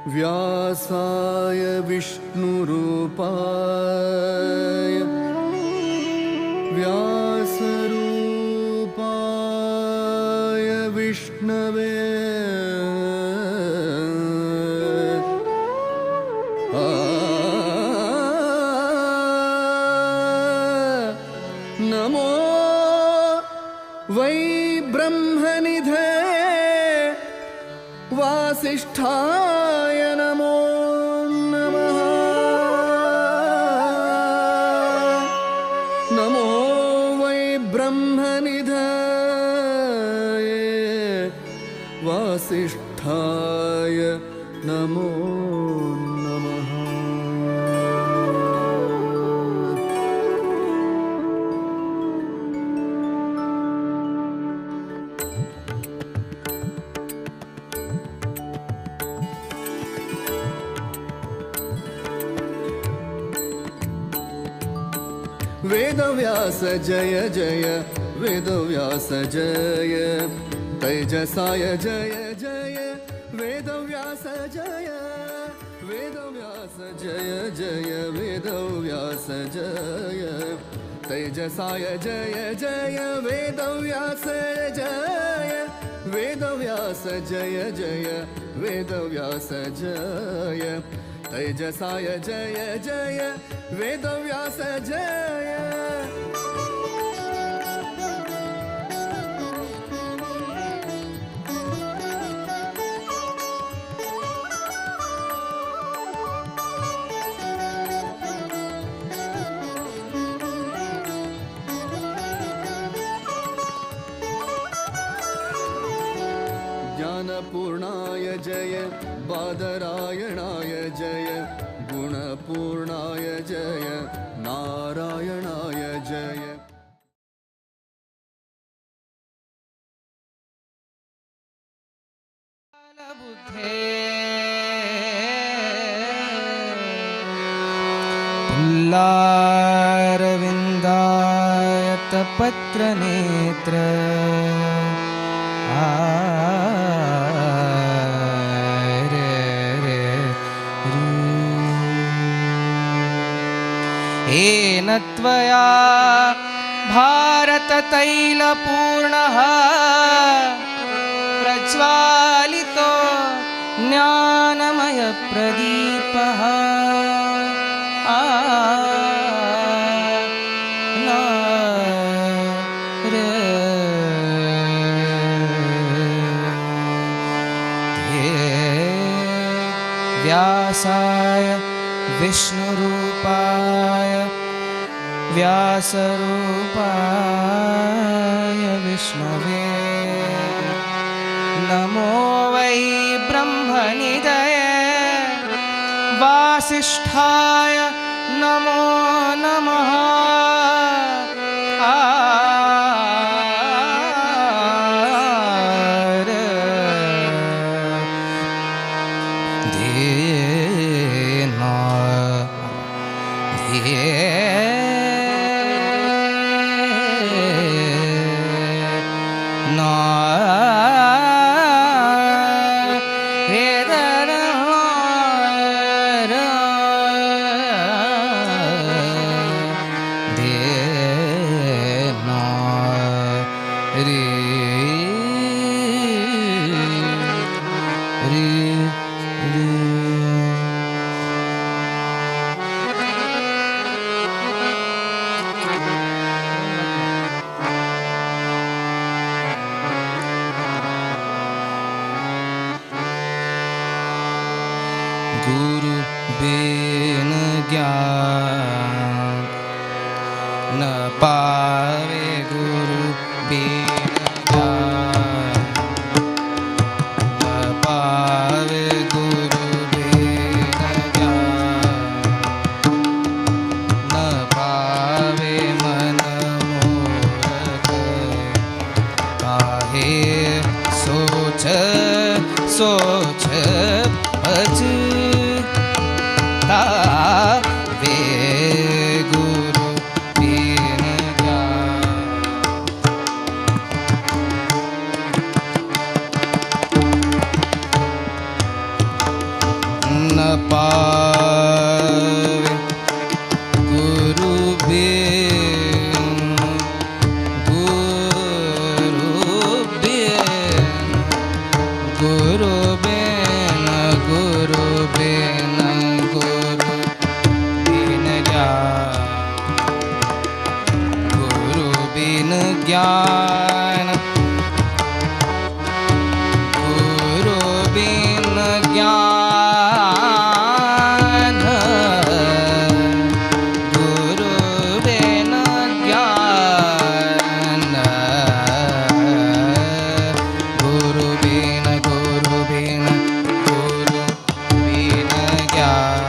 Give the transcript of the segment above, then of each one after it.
व्यासाय विष्णुरूपाय व्यासरूपाय विष्णवे नमो वै ब्रह्मनिधये वासिष्ठाय नमो नमः। नमो वै ब्रह्मनिधये वासिष्ठाय नमो नमः। वेदव्यास जय जय वेदव्यास जय तेजसाय जय जय वेदव्यास जय वेदव्यास जय जय वेदव्यास जय तेजसाय जय जय वेदव्यास जय वेदव्यास जय जय वेदव्यास जय तेजसाय जय जय वेदव्यास जय। ज्ञानपूर्णाय जय बादरायणाय जय गुणपूर्णाय जय नारायणाय जय। पुल्लारविन्दायत पत्रनेत्र येन त्वया भारततैलपूर्णः प्रज्वालितो ज्ञानमयप्रदीपः व्यासाय विष्णुरूपाय व्यासरूपाय विष्णवे नमो वै ब्रह्मनिधये वासिष्ठाय नमो नमः। गुरु बिन ज्ञान न पावे गुरु बिन ज्ञान न पावे गुरु बिन ज्ञान न पावे मन मोर काहे सोच सोच भज वे गुरु बिन ज्ञान न पावे गुरु बिन गुरु बिन गुरु बिन गुरु बिन गुरु बिन ज्ञान गुरु बिन ज्ञान गुरु बिन ज्ञान गुरु बिन गुरु बिन गुरु बिन ज्ञान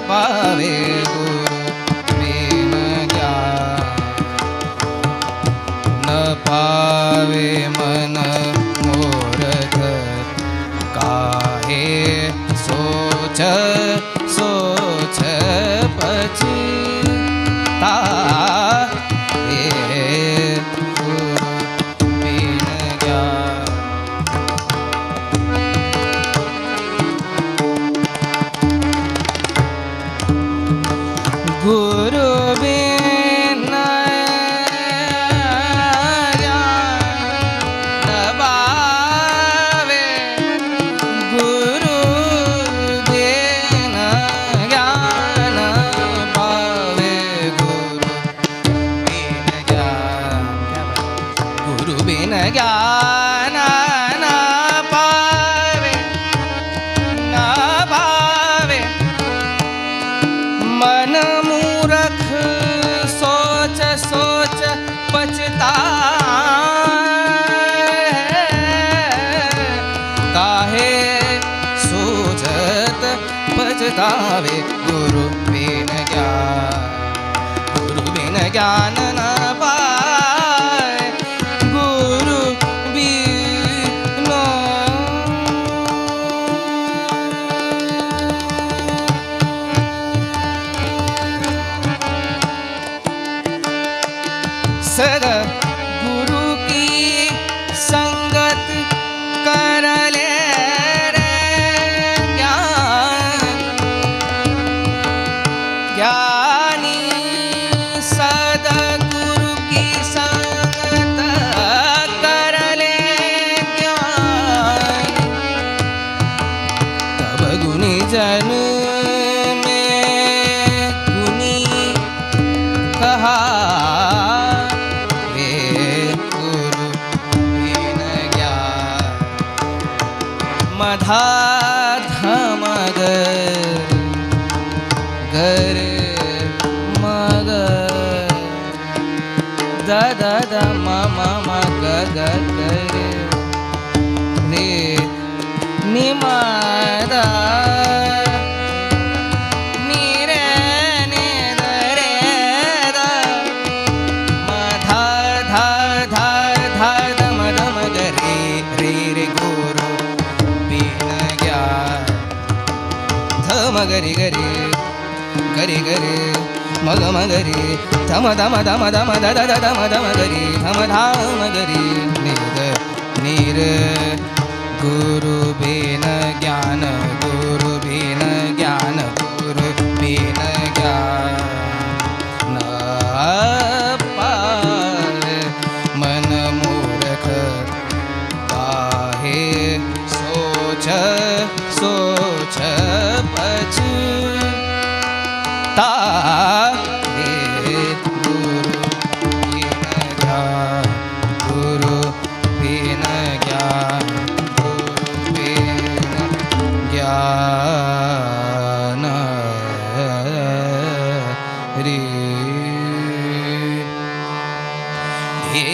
पावे गुरु बिन ज्ञान न पावे मन मूर्ख काहे सोच सोच पछतावे गुरु बिन ज्ञान गुरु बिन ज्ञान पावे गुरु बिन ज्ञान पावे गुरु बिन ज्ञान गुरु बिन ज्ञान न पावे न पावे मन मूरख सोच सोच पछताए काहे सोचत पछतावे गुरु बिन ज्ञान न पाए गुरु बिन सद गुरु की संगत कर ले रे ज्ञानी सद गुरु की संगत कर ले ज्ञानी तब गुनी जन में गुनी कहा मधा धमग गर मग द द द म म म ग ग ग रे नि म द नि रे नि द रे द म ध ध ध ध ध म ध म ग रे रे रे गुरु मगरी गरी गरी गरी मग मगरी धम धम धम धम ध ध ध धम धम गरी धम धाम गरी नीर नीर गुरु बिन ज्ञान गुरु बिन ज्ञान गुरु बिन ज्ञान न पावे मन मूर्ख काहे सोच सोच पछतावे गुरु बिन ज्ञान गुरु बिन ज्ञान गुरु बिन ज्ञान रे हे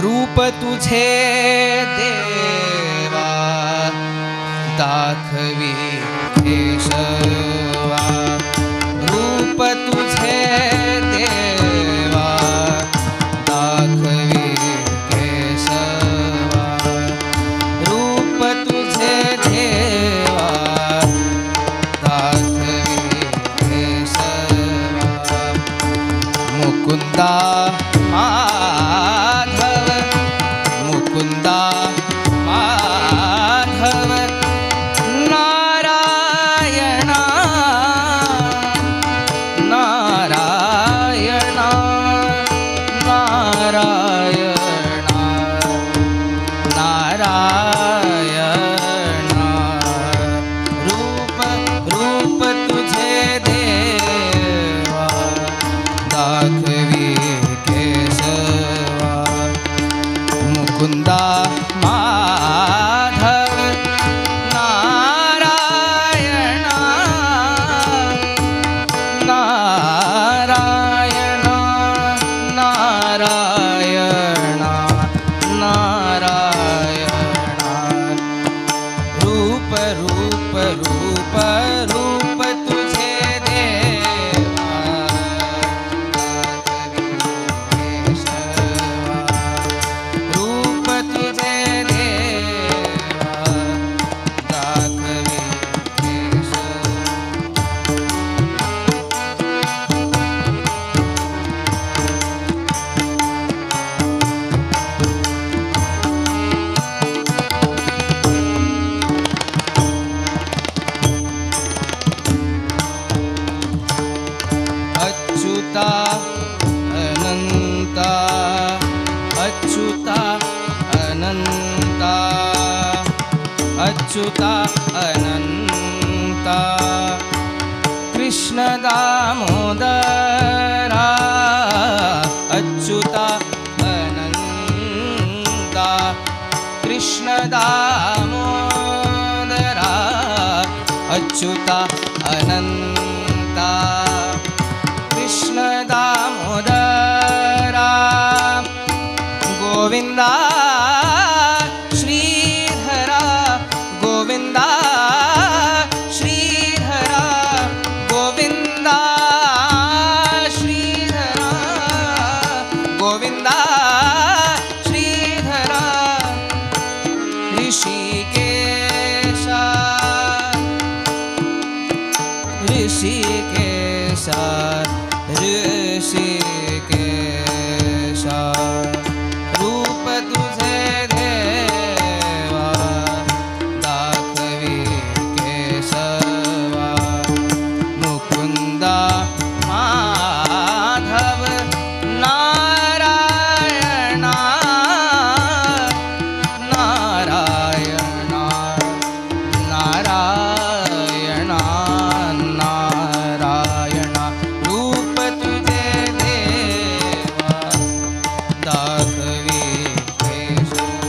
रूप तुझे देवा दाखवी केशवा रूप तुझे देवा दाखवी केशवा रूप तुझे देवा दाखवी केशवा मुकुंदा माधव मुकुंदा माधव अच्युता अनंता कृष्ण दामोदरा अच्युता अनंता कृष्ण दामोदरा अच्युता अनंता कृष्ण दामोदरा गोविंदा श्रीधरा गोविंदा श्रीधरा गोविंदा श्रीधरा गोविंदा श्रीधरा ऋषिकेशा ऋषिकेशा ऋषिकेशा रूप तुझे देवा दाखवी केशवा मुकुंदा माधव नारायणा नारायणा नारायणा नारायणा रूप तुझे देवा दाखवी केशवा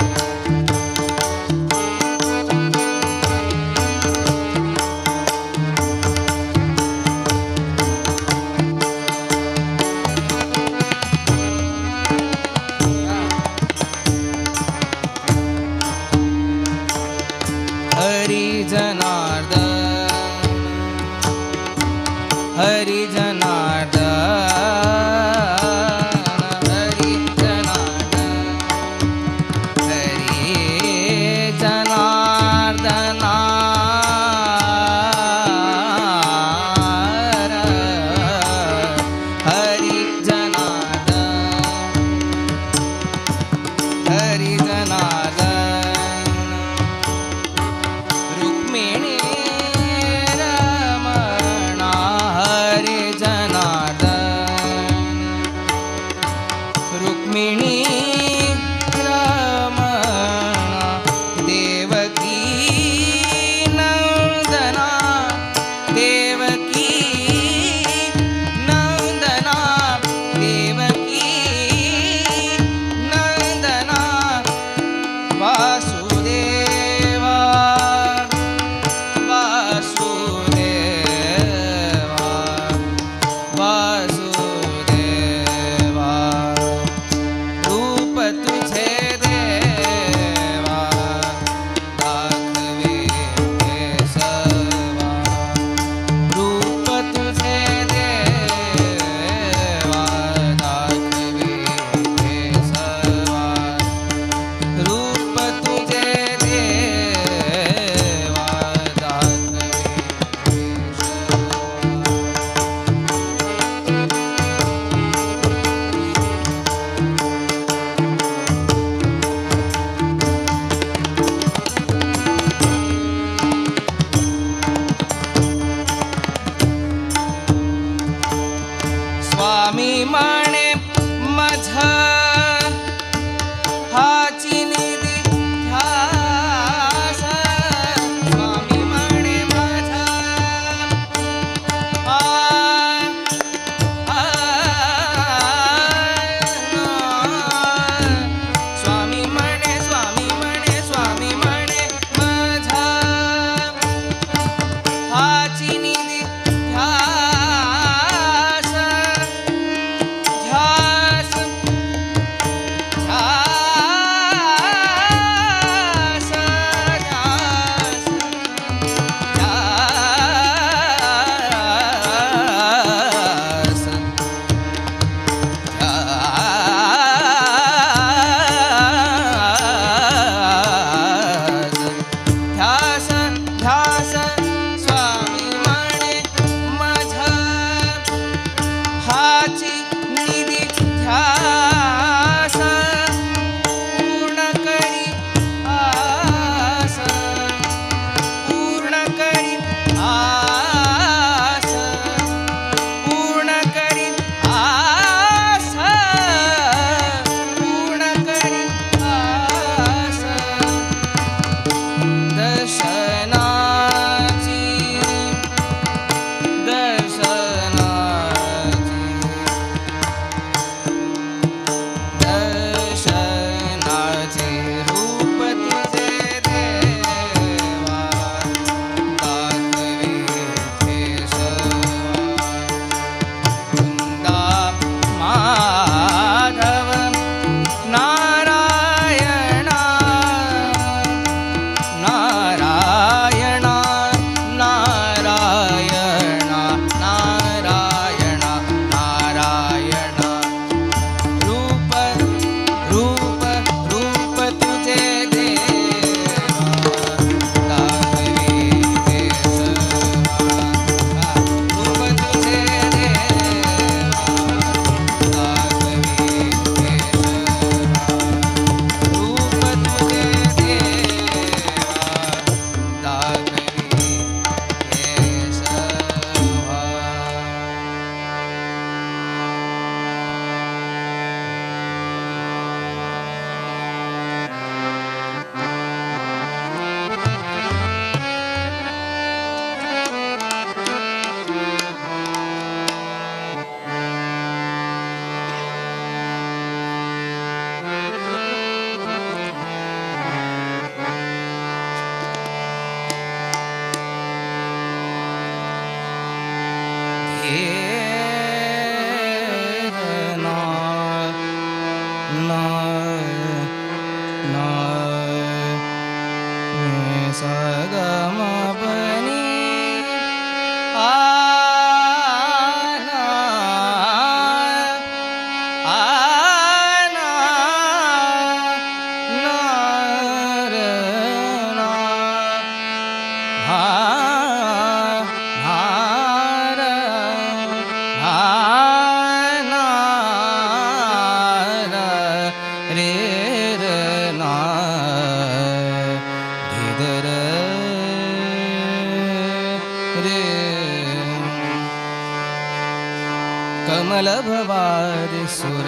कमलभवादि सुर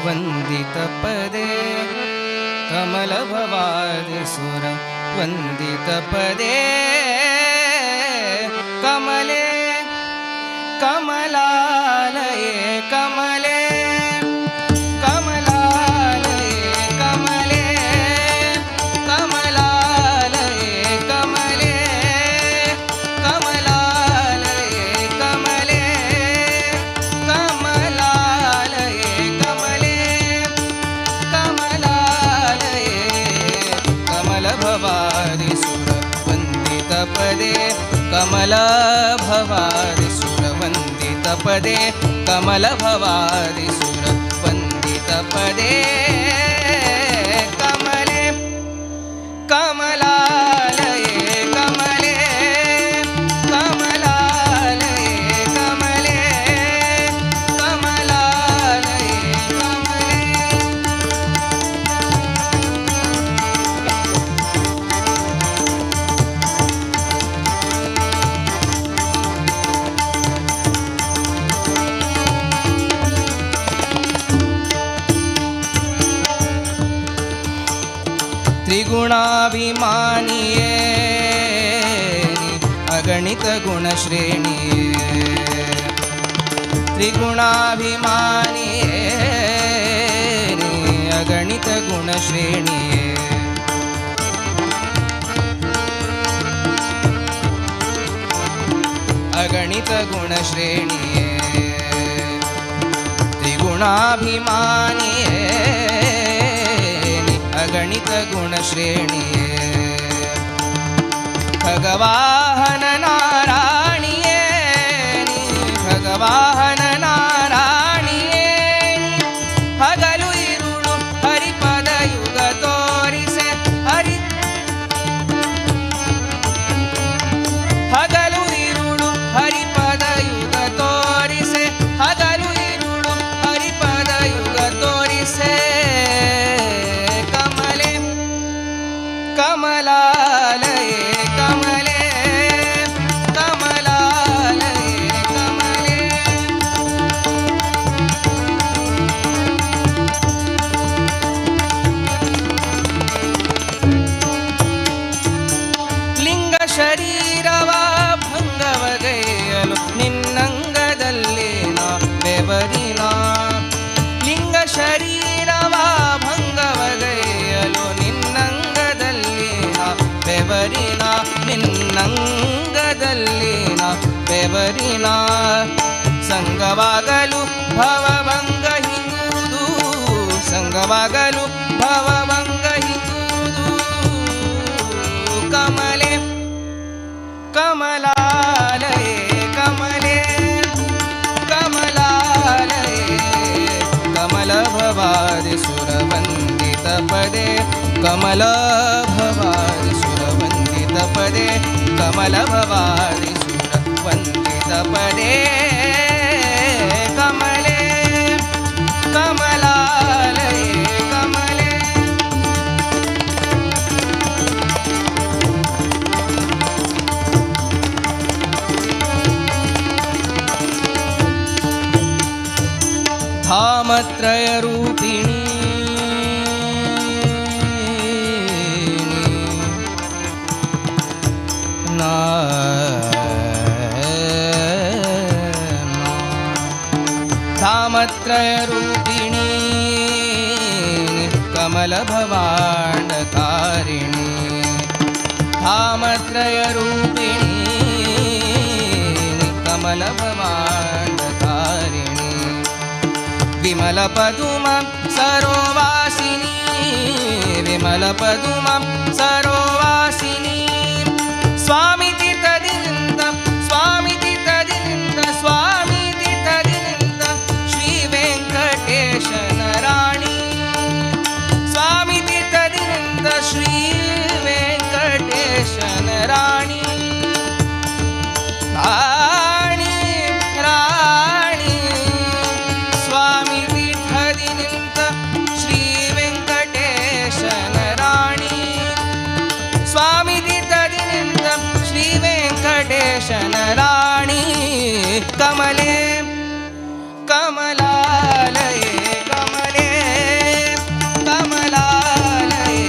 वन्दितपदे कमलभवादि सुर वन्दितपदे कमले कमलालये कमले कमलालये कमले कमलालये कमले कमलालये कमले कमलालये कमले कमलालये कमलभवादि सुर वन्दितपदे कमलभवादि सुर वन्दितपदे कमलभवादि सुर वन्दितपदे कमले कमलालये कमले कमलालये कमले कमलालये कमले त्रिगुणाभिमानिये अगणित गुणश्रेणिये त्रिगुणाभिमानिये अगणित गुणश्रेणिये अगणित गुणश्रेणिये त्रिगुणाभिमानिये अगणित गुणश्रेणिये भगवाहन नारायणिये भगवाहन नारायणिये हगलु इरुळु हरिपद युग तोरिसे हरि हगलु इरुळु हरिपद युग तोरिसे हगलु इरुळु हरिपद युग तोरिसे कमलालये कमले कमलालये कमले लिंग शरीरವ ಭಂಗವಗೈಯಲು ನಿನ್ನಂಗದಲ್ಲಿನ ಬೆವರಿನ ಲಿಂಗ ಶರೀರವ ಭಂಗವಗೈಯಲು ಬೆವರಿನ ನಿನ್ನಂಗದಲ್ಲಿನ ಬೆವರಿನ ಸಂಗವಾಗಲು ಭವಭಂಗ ಹಿಂಗುವುದು ಸಂಗವಾಗಲು ಭವಭಂಗ ಹಿಂಗುವುದು ಕಮಲೆ ಕಮಲಾಲಯೇ ಕಮಲೆ ಕಮಲಾಲಯೇ ಕಮಲಭವಾದಿ ಸುರವಂದಿತಪದೇ कमलभवादि सुरवन्दितपदे कमलभवादि सुरवन्दितपदे कमले कमलालये कमले धामत्रयरूपिणी धामत्रयरूपिणी कमलभवाण्डकारिणी धामत्रयरूपिणी कमलभवाण्डकारिणी विमलपदुमं सरोवासिनी विमलपदुमं सरोवासिनी स्वामिति तदिनिन्द स्वामिति तदिनिन्द स्वामिति तदिनिन्द श्री वेंकटेशन राणी स्वामिति तदिनिन्द श्री वेंकटेशन राणी राणी राणी स्वामिति तदिनिन्द श्री वेंकटेशन राणी स्वामिति तदिनिन्द श्री वेंकटेशन राणी कमले कमलालये कमले कमलालये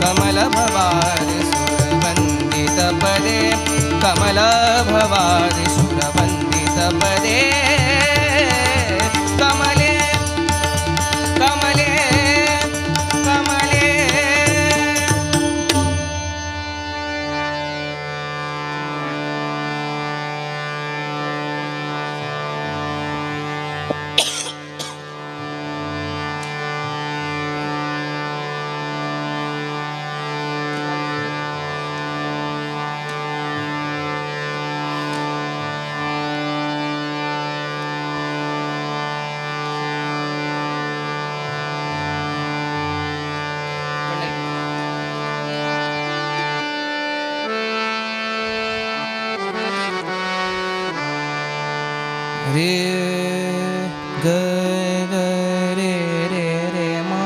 कमलभवारि सुरवन्दितपदे कमलभवारि सुरवन्दितपदे कमले कमले कमले रे ग ग रे रे रे मा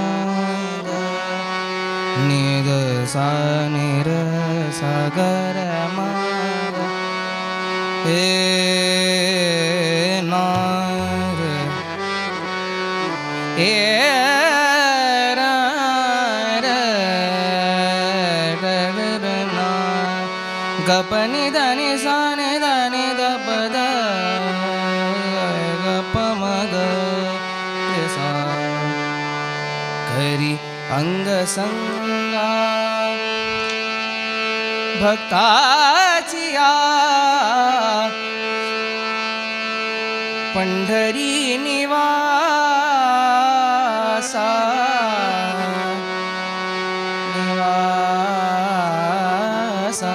ग नि ग सा नि र सा ग र मा ग हे ना रे ए रा र र र ना ग प नि ध नि सा नि ध नि ध प द करी अंगसंगा भक्ताचिया पंढरी निवासा निवासा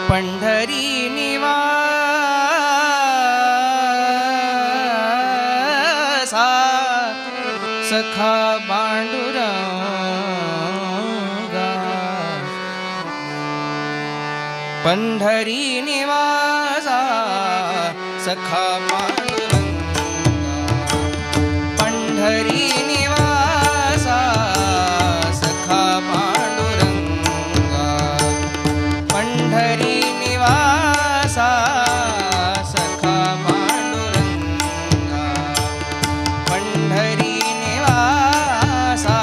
पंढरी निवासा सखा पांडुरंगा पंढरी निवासा सखा पांडुरंगा पंढरी निवासा सखा पांडुरंगा पंढरी निवासा सखा पांडुरंगा पंढरी निवासा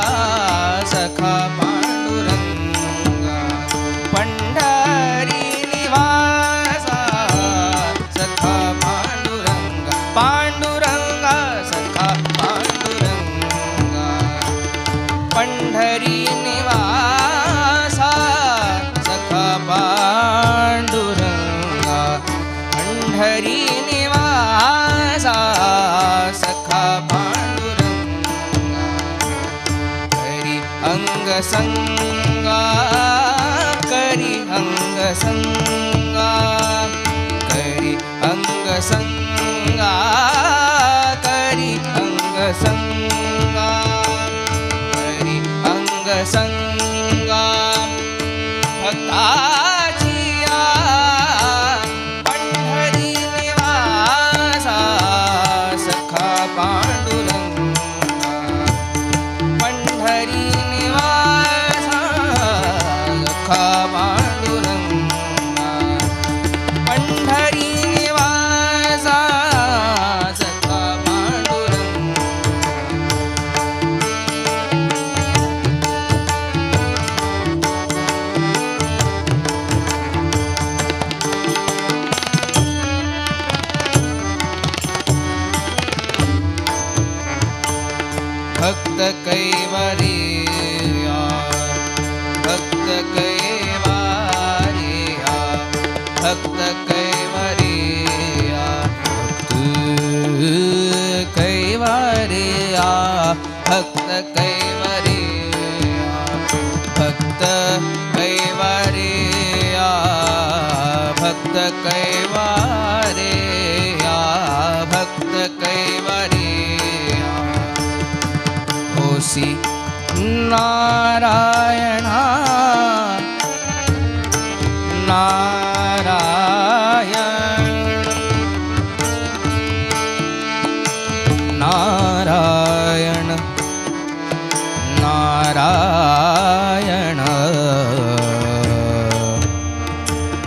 सखा पांडुरंगा पंढरी निवासा सखा पांडुरंगा पांडुरंगा सखा पांडुरंगा पंढरी निवासा सखा पांडुरंगा पंढरी निवासा सखा पांडुरंगा करी अंगसंगा करी अंगसंगा करी अंगसंगा करी अंगसंगा करी अंगसंगा भक्ताचिया पंढरी निवासा सखा पांडुरंगा पंढरी निवासा सखा पांडुरंगा पंढरी निवासा सखा पांडुरंगा भक्त कैवरिया भक्त कैवरिया भक्त कैवरिया भक्त कैवरिया भक्त कैवरिया भक्त कैवरिया भक्त कैवरिया भक्त कैवरिया होसी नारायणा नारायण नारायण नारायण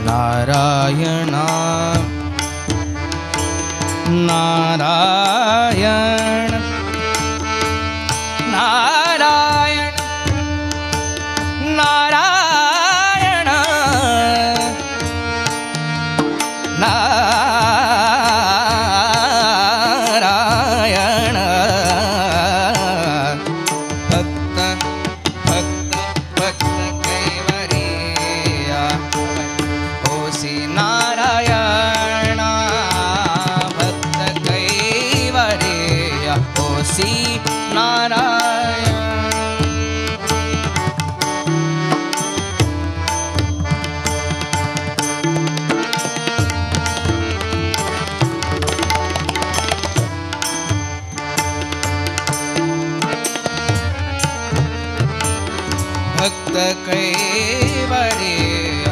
नारायणा भक्त कैवरे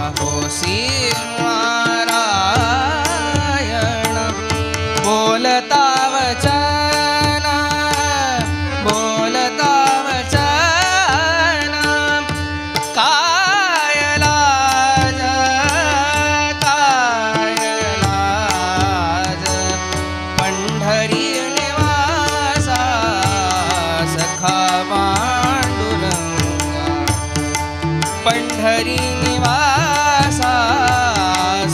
अहोसी नारायण बोलता वचन बोलता वचन काय लाज पंढरी निवासा सखा पांडुरंगा पंढरी निवासा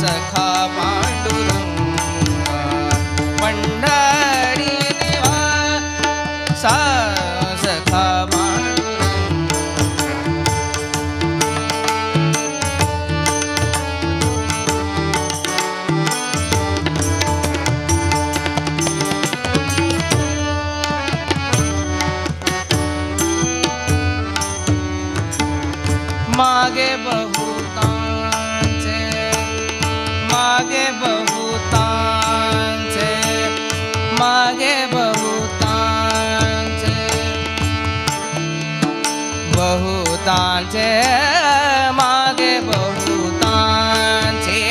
सखा पांडुरंगा पंढरी निवासा सखा मागे बहुतांचे मागे बहुतांचे मागे बहुतांचे बहुतांचे मागे बहुतांचे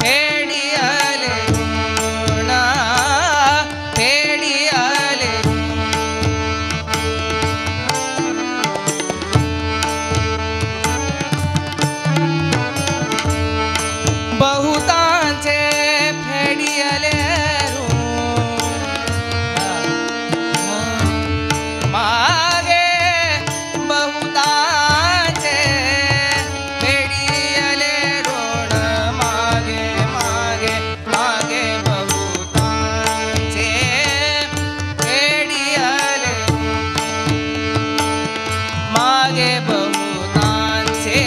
फेडी आले गुणा फेडी आले बहुतांचे फेडियले मागे बहुतांचे फेडियले ऋण मागे मागे मागे बहुतांचे फेडियले मागे बहुतांचे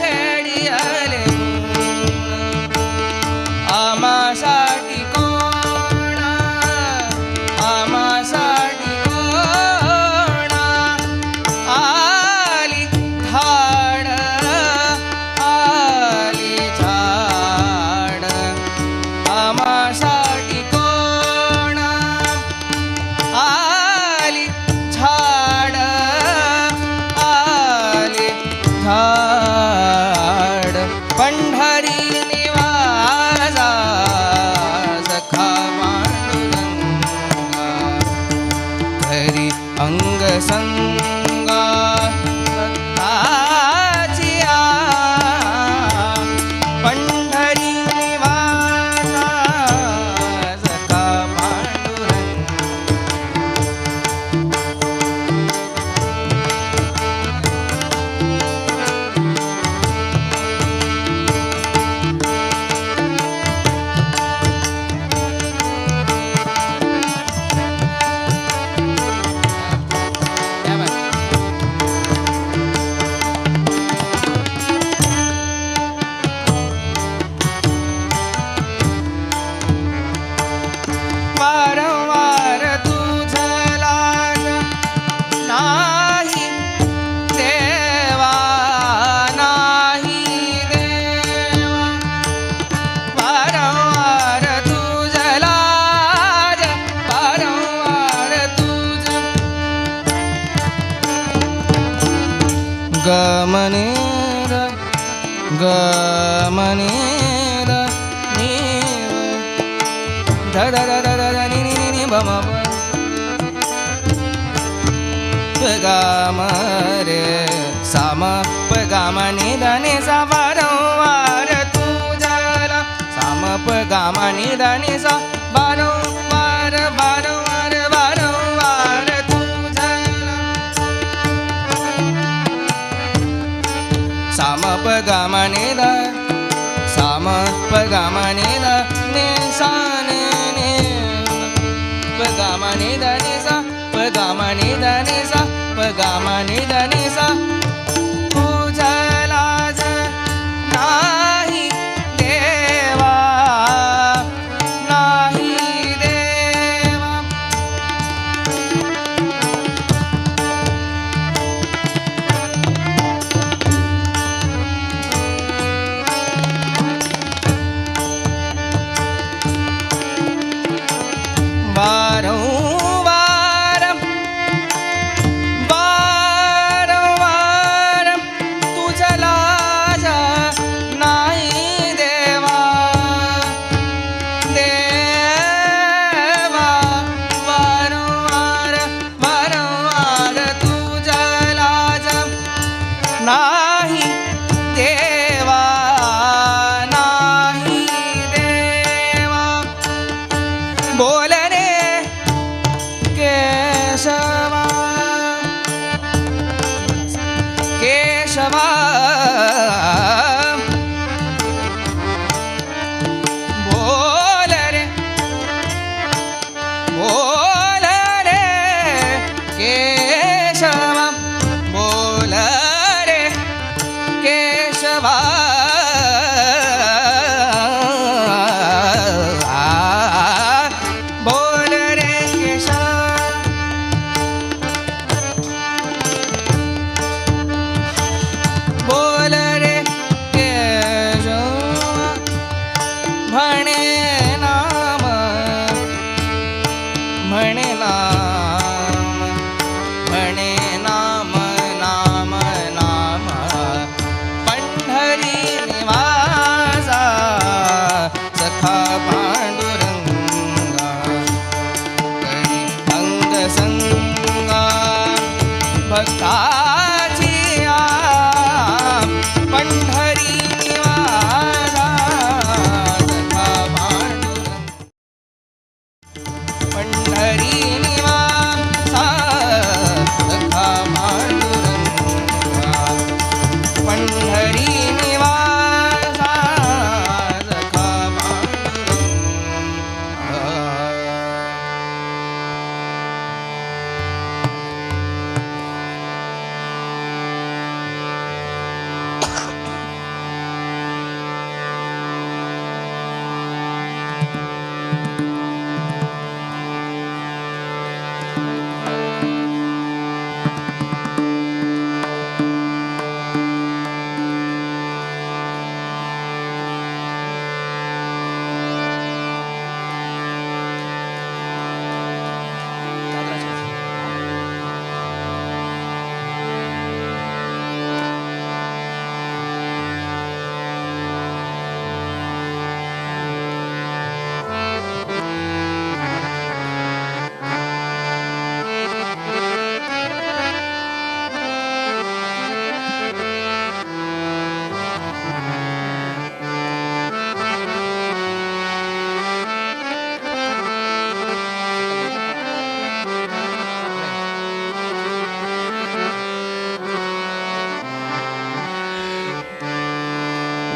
फेडियले आमासाठी कोण आमासाठी कोण आली झाड आली झाड आमासाठी कोण आली झाड आली झाड पंढरी निवासा सखा पांडुरंगा घरी अंग संगा भक्ताचिया पंढरी निवासा सखा पांडुरंगा वारंवार तुझला नाही देवा नाही देवा वारंवार तुझला वारंवार तुझ गमनेर गमनेर नीर ध ध ध ध ध नि नि नि नि ब म प ग म रे सा म प ग म नि ध नि सा वारंवार तुझला सा म प ग म नि ध नि सा वारंवार वारंवार वारंवार तुझला सा म प ग म नि ध सा म प ग म नि ध नि सा नि नि प ग म नि ध नि सा प ग म नि ध नि सा प ग म नि ध नि सा तुझला नाही देवा नाही देवा वारंवार वारंवार ಕೇಶವ ಬೋಲರೆ ಬೋಲರೆ ಕೇಶವ ಬೋಲರೆ ಕೇಶವ ಬೋಲರೆ ಕೇಶವ ಬೋಲರೆ ಕೇಶವ ಭಣೆ ನಾಮ ಭಣೆ ನಾಮ ಭಣೆ ನಾಮ ನಾಮ ನಾಮ पंढरी निवासा सखा पांडुरंगा करी अंग संगा भक्ताची पंढरी निवासा सखा पांडुरंगा पंढरी निवासा सखा पांडुरंगा पंढरी निवासा सखा पांडुरंगा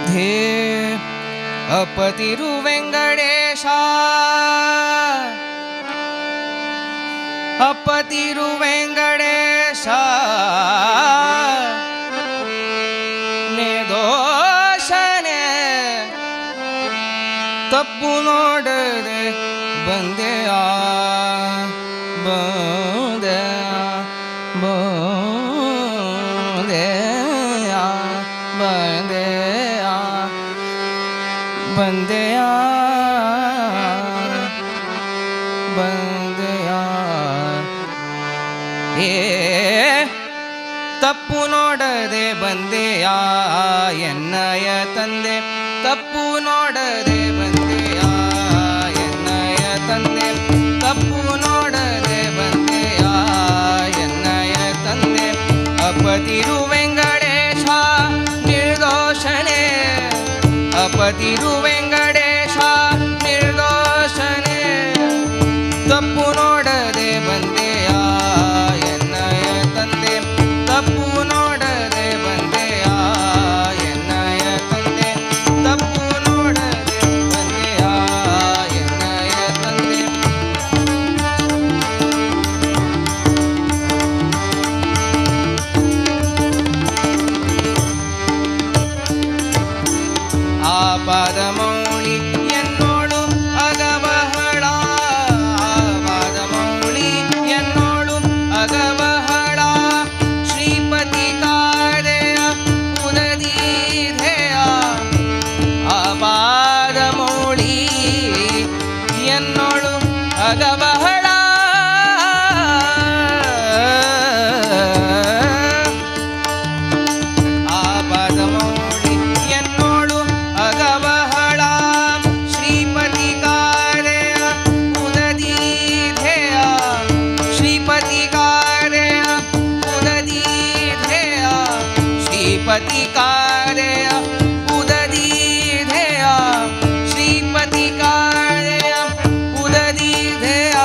ಧೇ ಅಪತಿರು ವೆಂಕಟೇಶ ಅಪತಿರು ವೆಂಕಟೇಶ ನಿರ್ದೋಷನೆ ತಪ್ಪು ನೋಡದೆ ಬಂದೆಯ ಬಂದೆಯ ಬಂದೆಯ ಬಂದೆಯ ಬಂದೆಯ ಬಂದೆಯ ಏ ತಪ್ಪು ನೋಡದೆ ಬಂದೆಯ ಎನ್ನಯ ತಂದೆ ತಪ್ಪು ನೋಡದೆ ಬಂದೆಯ ಎನ್ನಯ ತಂದೆ ತಪ್ಪು ನೋಡದೆ ಬಂದೆಯ ಎನ್ನಯ ತಂದೆ ಅಪತಿರು ವೆಂಕಟೇಶ ನಿರ್ದೋಷಣೆ ಅಪತಿರು ವೆಂಕಟೇಶ ನಿರ್ದೋಷಣೆ ತಪ್ಪು ನೋಡದೆ ಬಂದೆಯ ಎನ್ನಯ ತಂದೆ ತಪ್ಪು ನೋಡದೆ ಬಂದೆಯ ಎನ್ನಯ ತಂದೆ ತಪ್ಪು ನೋಡದೆ ಬಂದೆಯ ಎನ್ನಯ ತಂದೆ ಆಪದ ಮೌಳಿ ಎನ್ನೋಳು ಅಗಬಹಳ ಆಪದ ಮೌಳಿ ಎನ್ನೋಳು ಅಗಬಹಳ ಶ್ರೀಪತಿ ಕಾರೆಯ ಉದದೀಧೆಯ ಆಪದ ಮೌಳಿ ಎನ್ನೋಳು ಅಗಬಹಳ ಆಪದ ಮೌಳಿ ಎನ್ನೋಳು ಅಗಬಹಳ ಶ್ರೀಪತಿ ಕಾರೆಯ ಉದದೀಧೆಯ ಶ್ರೀಪತಿ ಕಾರೆಯ ಉದದೀಧೆಯ ಶ್ರೀಪತಿ ಕಾರೆಯ ಉದದೀಧೆಯ ಶ್ರೀಪತಿ ಕಾರೆಯ ಉದದೀಧೆಯ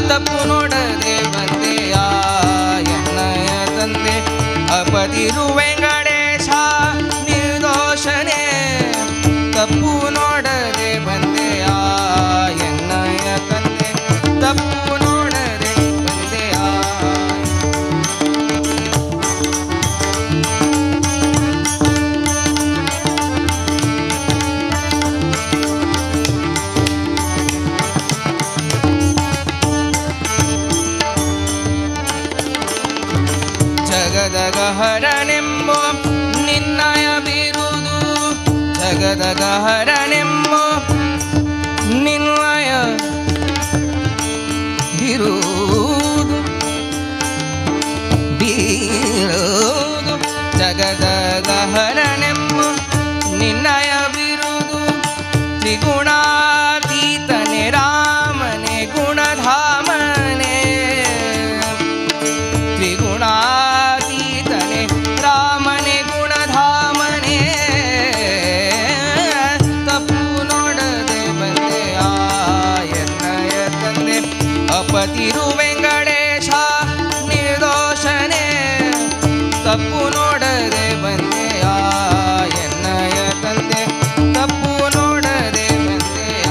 ತಪ್ಪು ನೋಡ ನೋಡದೆ ಬಂದೆಯ ಎನ್ನಯ ತಂದೆ ಅಪತಿರು ವೆಂಕಟೇಶ ನಿರ್ದೋಷನೆ ತಪ್ಪು ನೋಡದೆ ಬಂದೆಯ ಎನ್ನಯ ತಂದೆ ತಪ್ಪು ನೋಡದೆ ಬಂದೆಯ ಜಗದಗಹರನೆಂಬೋ ನಿನ್ನಯ ಬಿರುದು ಜಗದಗಹರನೆಂಬೋ ನಿನ್ನಯ ಬಿರುದು ಬೀರುದು ಜಗದಗಹರನೆಂಬೋ ನಿನ್ನಯ ಬಿರುದು ತ್ರಿಗುಣಾತೀತನೆ ರಾಮನೆ ಗುಣಧಾಮನೆ ತ್ರಿಗುಣಾ ರಾಮನೆ ಗುಣಧಾಮನೆ ತಪ್ಪು ನೋಡದೆ ಬಂದೆಯ ಎನ್ನಯ ತಂದೆ ಅಪತಿರು ವೆಂಕಟೇಶ ನಿರ್ದೋಷನೆ ತಪ್ಪು ನೋಡದೆ ಬಂದೆಯ ಎನ್ನಯ ತಂದೆ ತಪ್ಪು ನೋಡದೆ ಬಂದೆಯ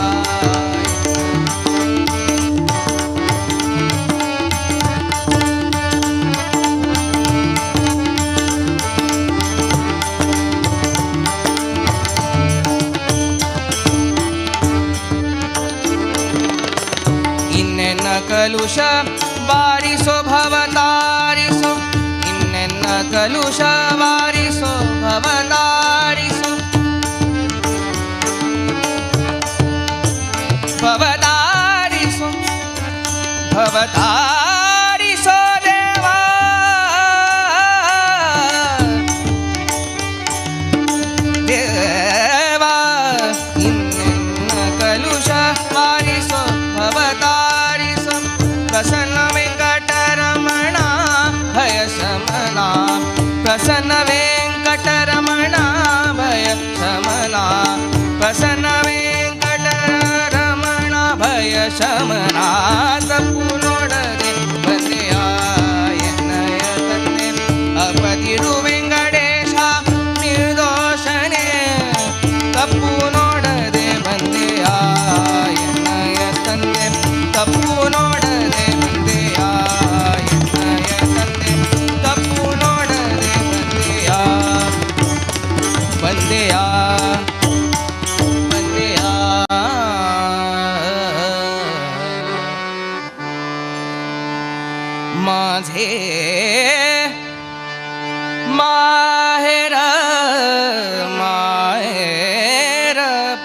ಕಲುಷ ಬಾರಿಸೋ ಭವತಾರಿಸೋ ಇನ್ನೆನ್ನ ಕಲುಷ ಬಾರಿಸೋ ಭವತಾರಿಸೋ ಭವತಾರಿಸೋ ಭವತಾರಿಸೋ ದೇವಾ ದೇವಾ ಇನ್ನೆನ್ನ ಕಲುಷ ಬಾರಿಸೋ ಭವತಾ ಪ್ರಸನ್ನ ವೆಂಕಟರಮಣ ಭಯ ಶಮನ ಪ್ರಸನ್ನ ವೆಂಕಟರಮಣ ಭಯ ಶಮನ ಪ್ರಸನ್ನ ವೆಂಕಟರಮಣ ಭಯ ಶಮನ ತಪ್ಪು ನೋಡದೆ ಬಂದೆಯ ಎನ್ನಯ ತಂದೆ ಅಪತಿರು ವೆಂಕಟೇಶ ನಿರ್ದೋಷನೆ ತಪ್ಪು ನೋಡದೆ ಬಂದೆಯ ಎನ್ನಯ ತಂದೆ ತಪ್ಪು ನೋಡದೆ ಬಂದೆಯ ಎನ್ನಯ ತಂದೆ ತಪ್ಪು ನೋಡದೆ ಬಂದೆಯ ಬಂದೆಯ ಬಂದೆಯ माझे माहेर माहेर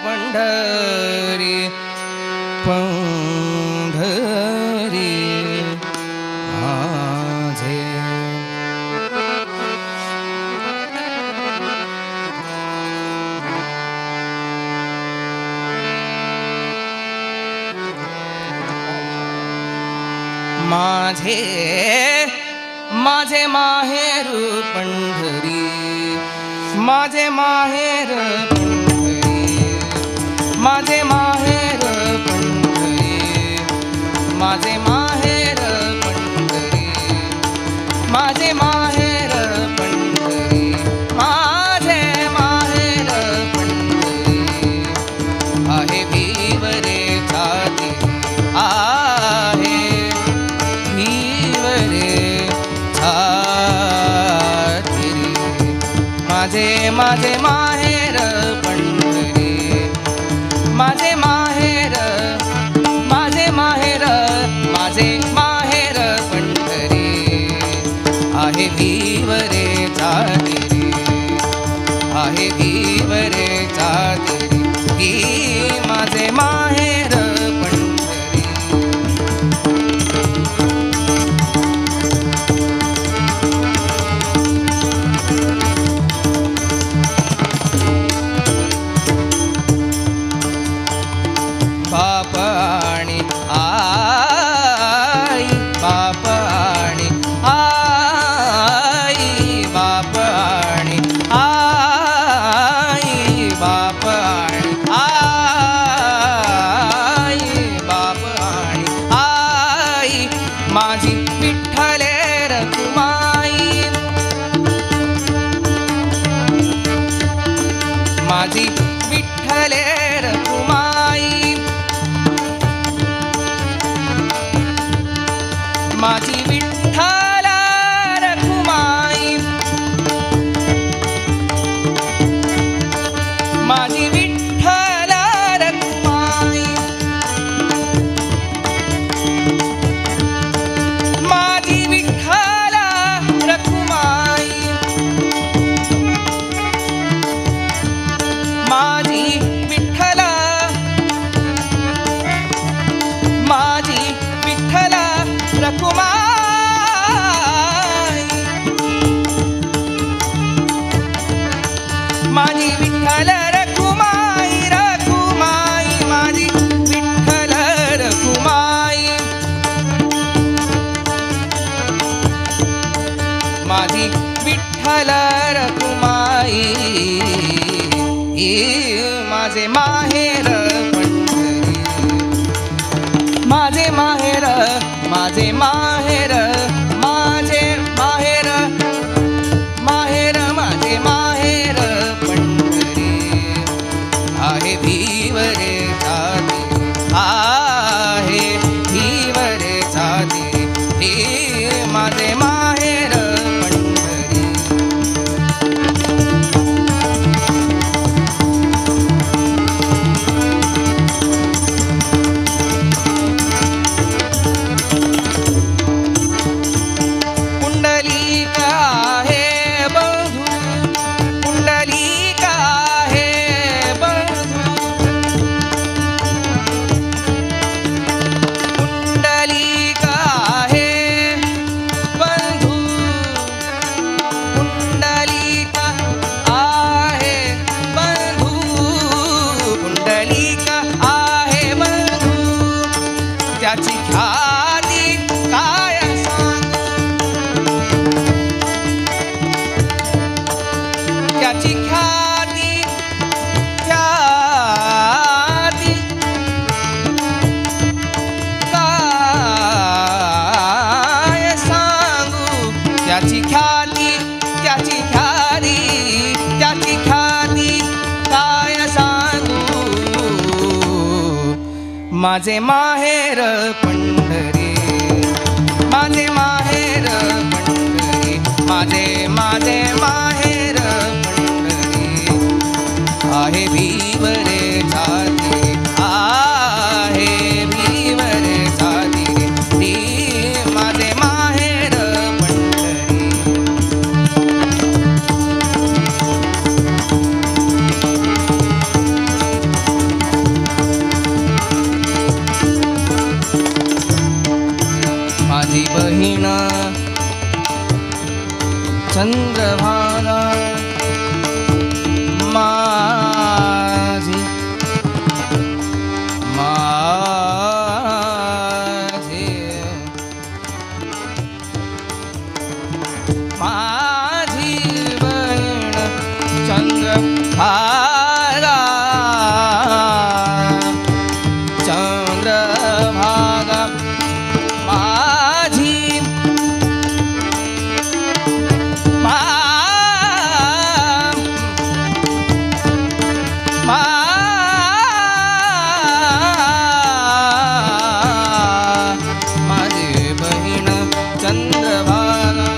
पंढरी पंढरी माझे माझे माझे माहेर पंढरी माझे माहेर पंढरी माझे माहेर पंढरी माझे माहेर पंढरी माझे माहेर पंढरी माझे माहेर पंढरी आहे भीवरे छाती आहे भीवरे छाती माझे माझे माहेर पंढरी माझे माहेर माझे माहेर माझे माहेर पंढरी आहे भीवरे छाती आहे भीवरे छाती ही माझे माहेर पंढरी माझी विठ्ठले रखुमाई माझी विठ्ठले रखुमाई माझी विठ्ठल रखुमाई माझी विठ्ठल रखुमाई माझी विठ्ठल रखुमाई माझी विठ्ठल माझी विठ्ठल रखुमाई माझी विठ्ठल रखुमाई रखुमाई माझी विठ्ठल रखुमाई माझी विठ्ठल रखुमाई माझे माहेर पंढरी माझे माहेर माझे माहेर माझे माहेर माहेर माझे माहेर पंढरी आहे भीवरे जाती आहे भीवरे जाती हे माझे माहेर पंढरी पुंडलिक आहे बंधू पुंडलिक आहे बंधू पुंडलिक आहे बंधू पुंडलिक आहे बंधू पुंडलिक आहे बंधू त्याची ख्याती काय सांगू त्याची ख्याती ख्याती काय सांगू त्याची ख्याती त्याची ख्याती त्याची ख्याती काय सांगू माझे माहेर पंढरी माझे माहेर पंढरी माझे माझे माहेर पंढरी आहे भीवरे जाती आहे भीवरे जाती ती माझे माहेर पंढरी माझी बहीण चंद्रभागा माझी माझी माझी बहीण चंद्रभागा चंद्रभागा माझी माझी बहीण चंद्रभागा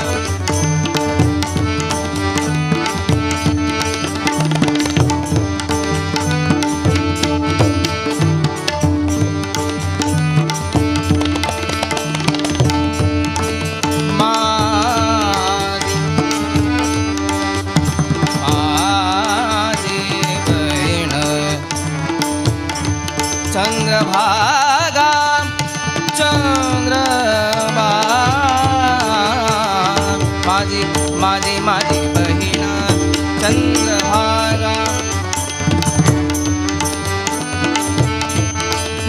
चंद्रभागा चंद्रभागा माझी माझी माझी बहीण चंद्रभागा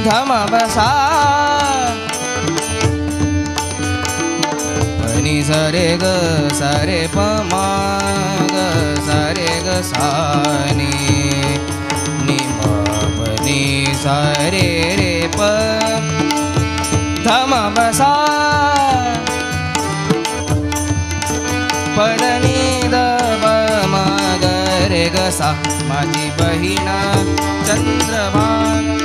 धम बसा पनी सरे ग सरे प म ग सरे ग सा नि म पनी सरे रे प धम बसा पदनी दब मगरे गसा माझी बहीण चंद्रभागा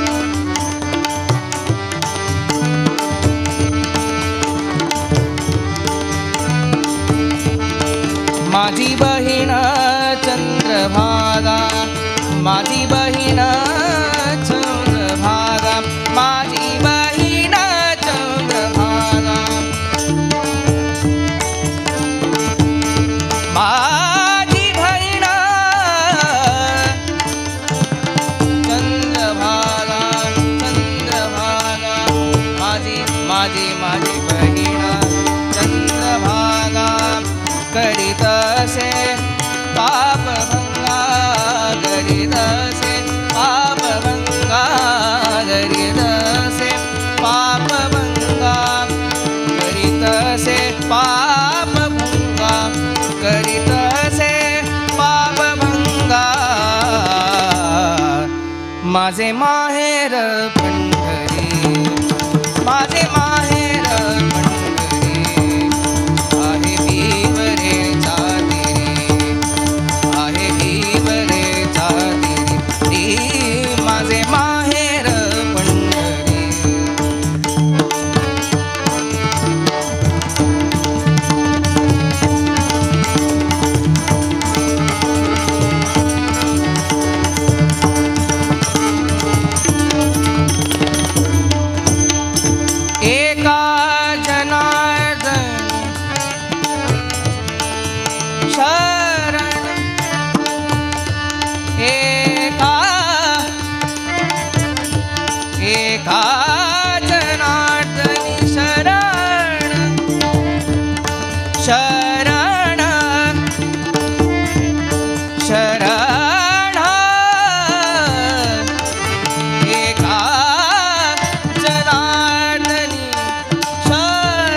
माझी बहीण चंद्रभागा माझी बहीण चंद्रभागा माझी बहीण चंद्रभागा माझी बहीण चंद्रभागा चंद्रभागा माझी माझी माझी बहीण चंद्रभागा करीतसे पापभंगा करीतसे पापभंगा करीतसे पापभंगा करीतसे पापभंगा करीतसे पापभंगा माझे माहेर पंढरी माझे माहेर पंढरी आहे भीवरे आहे भीवरे रे माझे माहेर पंढरी एका जनार्दन शरण एका जनार्दनी शरण शरण शरण एका जनार्दनी शरण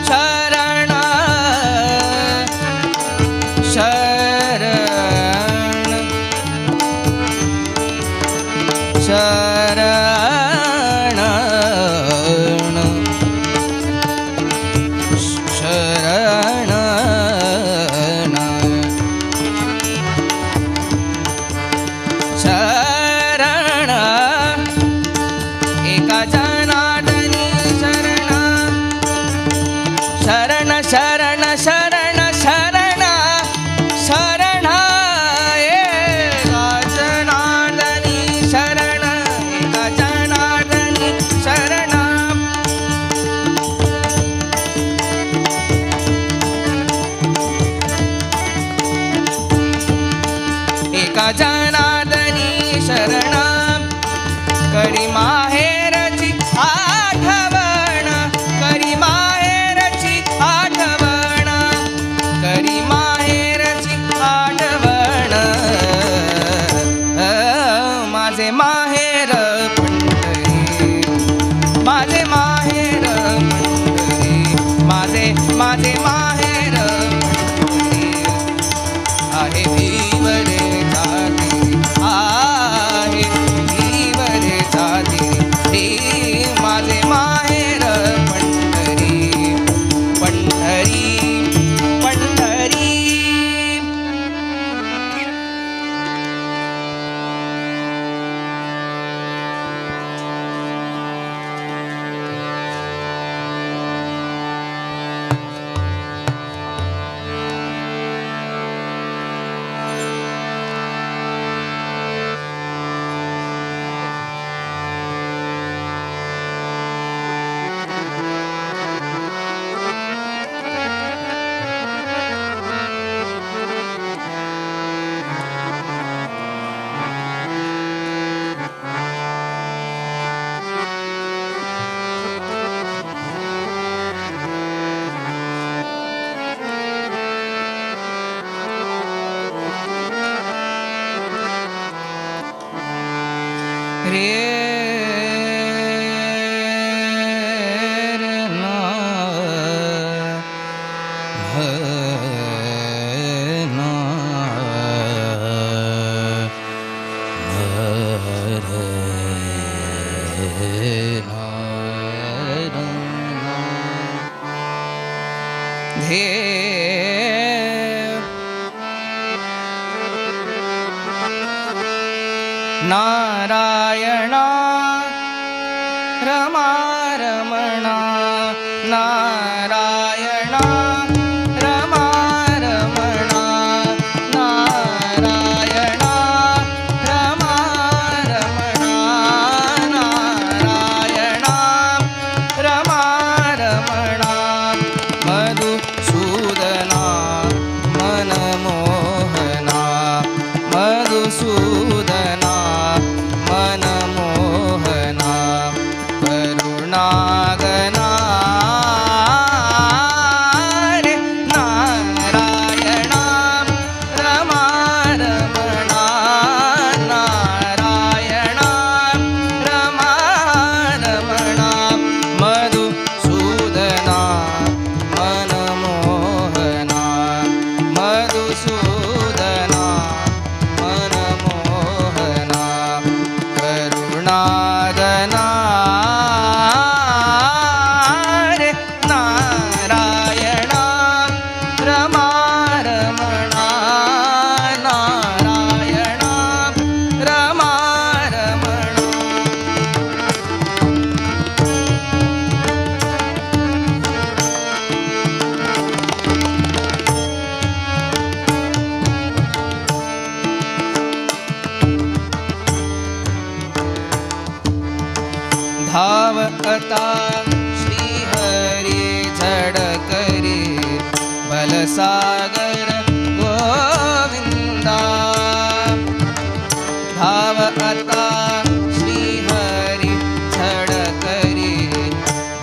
शरण शरण शरण शरण एका जनार्दनी शरण शरण शरण शरण शरण शरण एका जनार्दनी शरण एका जनार्दनी शरण एका जनार्दनी शरण करी माहेरची आठवण करी माहेरची आठवण करी माहेरची आठवण माझे माहेर पंढरी माझे माहेर पंढरी माझे माझे माहेर पंढरी आहे भीवरे आहे भीवरे रे माझे माहेर पंढरी पंढरी पंढरी करुणा नारायणा रमा रमणा नारायणा रमा रमणा नारायणा रमा रमणा नारायणा रमा रमणा मधुसूदना मनमोहना मधुसूदना मनमोहना करुणागना रे नारायणा रमा रमणा नारायणा रमा रमणा मधुसूदना मनमोहना मधुसूदना मनमोहना करुणागना रे नारायणा रमा रमणा नारायणा रमा रमणा धाव आता श्रीहरी झडकरी बलसागर गोविंदा धाव आता श्रीहरी झडकरी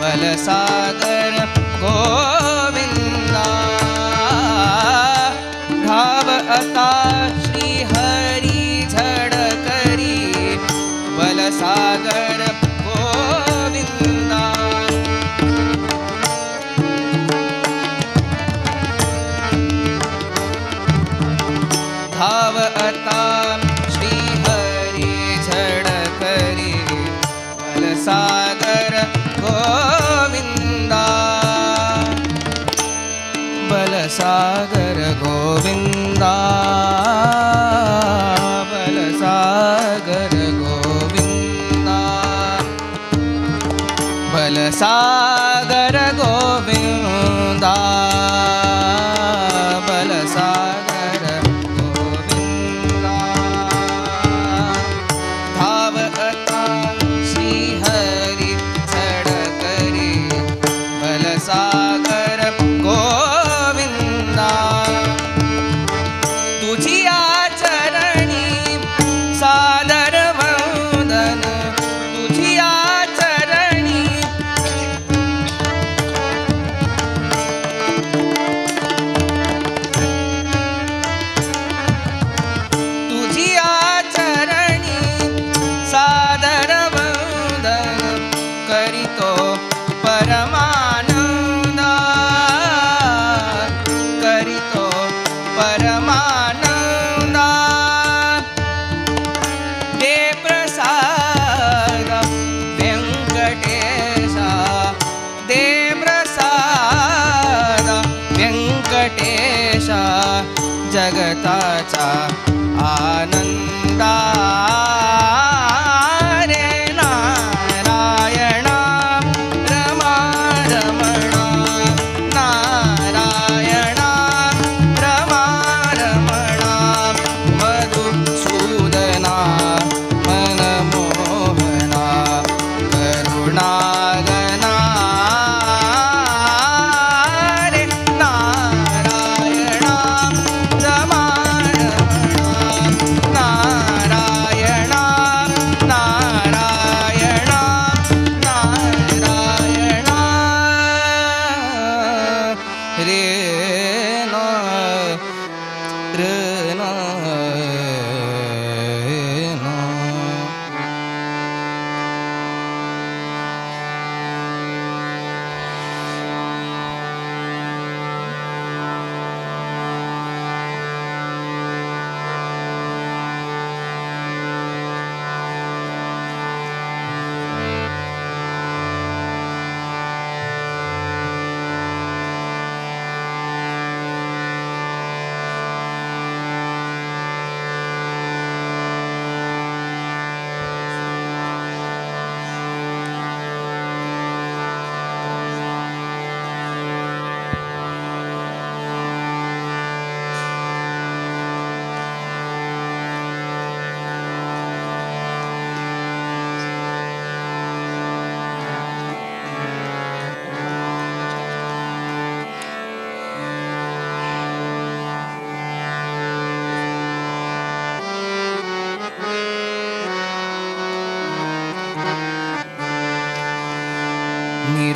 बलसागर गोविंदा धाव आता श्रीहरी झडकरी बलसागर गोविंदा धाव आता श्रीहरी झडकरी बलसागर गोविंदा बलसागर गोविंदा बलसागर गोविंदा बलसागर गोविंदा बलसागर गोविंदा धाव आता श्रीहरी झडकरी बलसागर गोविंदा तुझी आचरणी सादर वंदन तुझी आचरणी तुझी आचरणी सादर वंदन करितो परमानंद करितो परमानंद दे प्रसाद व्यंकटेशा दे प्रसाद व्यंकटेशा जगताचा आनंदा रे नारायणा रमा रमणा नारायणा रमा रमणा मधुसूदना मनमोहना करुणागना रे नारायणा रमा रमणा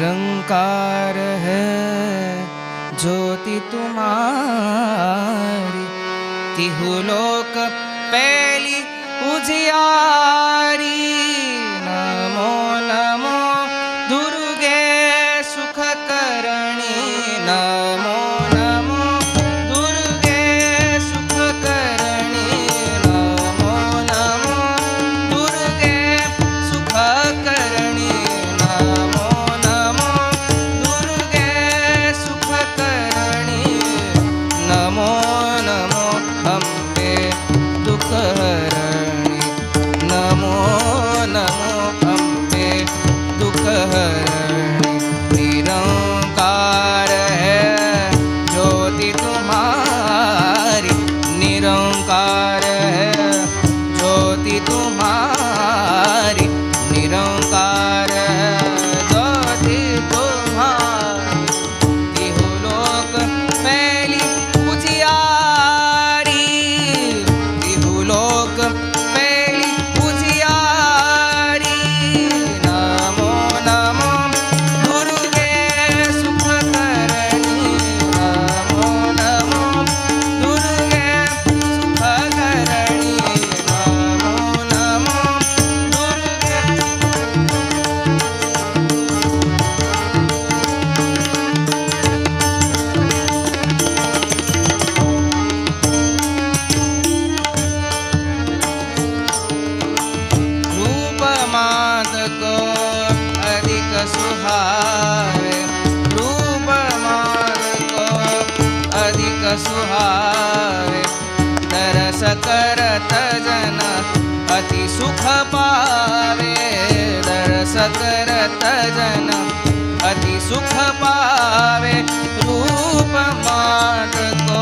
निरंकार है ज्योति तुम्हारी, तिहु लोक पहली उजियारी। नमो नमो दुर्गे सुख करणी, नमो नमो दुर्गे सुख करणी, नमो नमो दुर्गे सुख करणी, नमो नमो दुर्गे सुख करणी, नमो नमो अम्बे दुख हरणी, नमो नमो अम्बे दुख हरणी। निरंकार है ज्योति तुम्हारी, निरंकार है ज्योति तुम्हारी, निरंकार है ज्योति तुम्हारी, तिहु लोक पहली उजियारी, तिहु लोक पहली उजियारी। नमो नमो दुर्गे सुख करणी, नमो नमो दुर्गे सुख करणी, नमो नमो दुर्गे। रूप मात को अधिक सुहावे, रूप मात को अधिक सुहावे, तरस करत जन अति सुख पावे, तरस करत जन अति सुख पावे। रूप मात को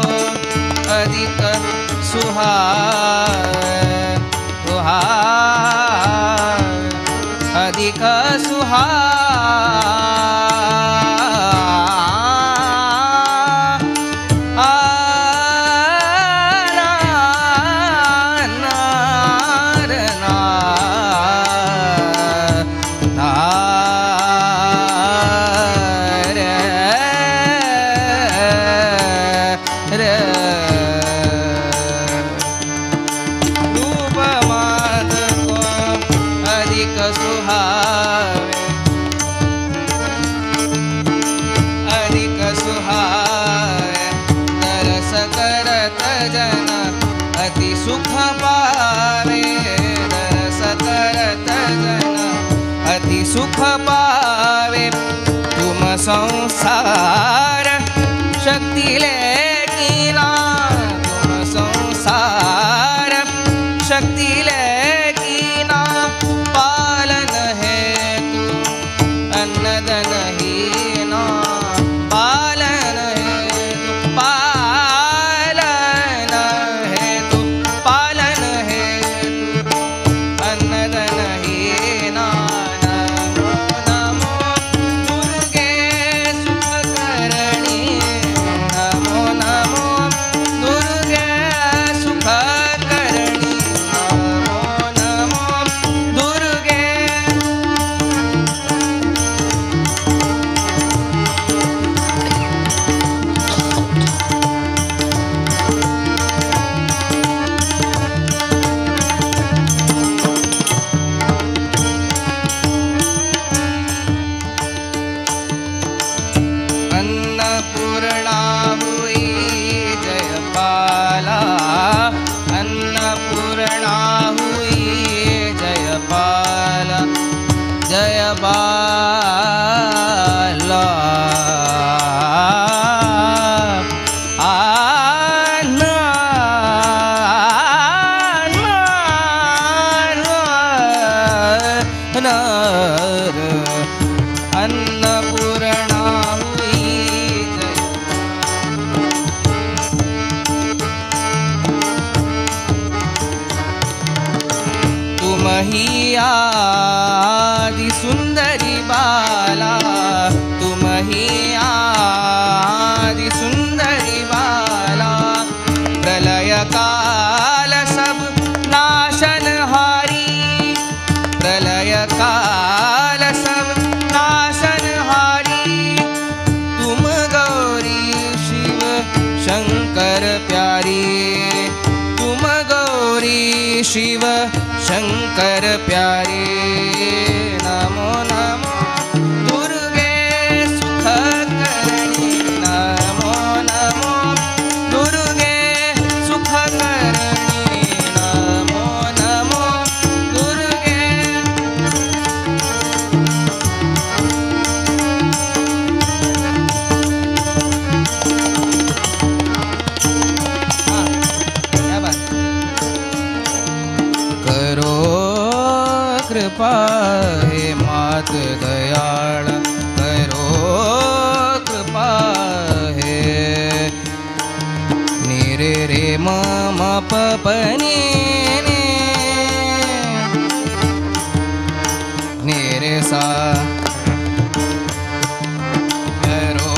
अधिक सुहावे, अधिक रूप मात को अधिक सुहावे, अधिक सुहावे, तरस करत जन अति सुख पावे, तरस करत जन अति सुख पावे। तुम संसार शक्ति लेकिना, तुम संसार शक्ति लेकिना, पालन है तू अन्नदन हीना, पालन है तू, पालन है तू, पालन है तू अन्नदन हीना। नमो नमो दुर्गे सुख करणी, नमो नमो दुर्गे सुख करणी, नमो नमो दुर्गे। अन्नपूर्णा हुई जयपाला, अन्नपूर्णा हुई जयपाला, जयबाला। अन्नपूर्णा हुई जय, तुम ही आदि सुंदरी बाला, तुम ही आदि सुंदरी बाला। प्रलय काल सब नाशनहारी, प्रलय काल सब नाशनहारी। शंकर प्यारे नमो नमो दुर्गे सुख करणी नमो नमो दुर्गे सुख करणी नमो नमो दुर्गे क्या बात करो कृपा हे मात दयाळ करो कृपा हे निरे रे म प प नि निरे सा करो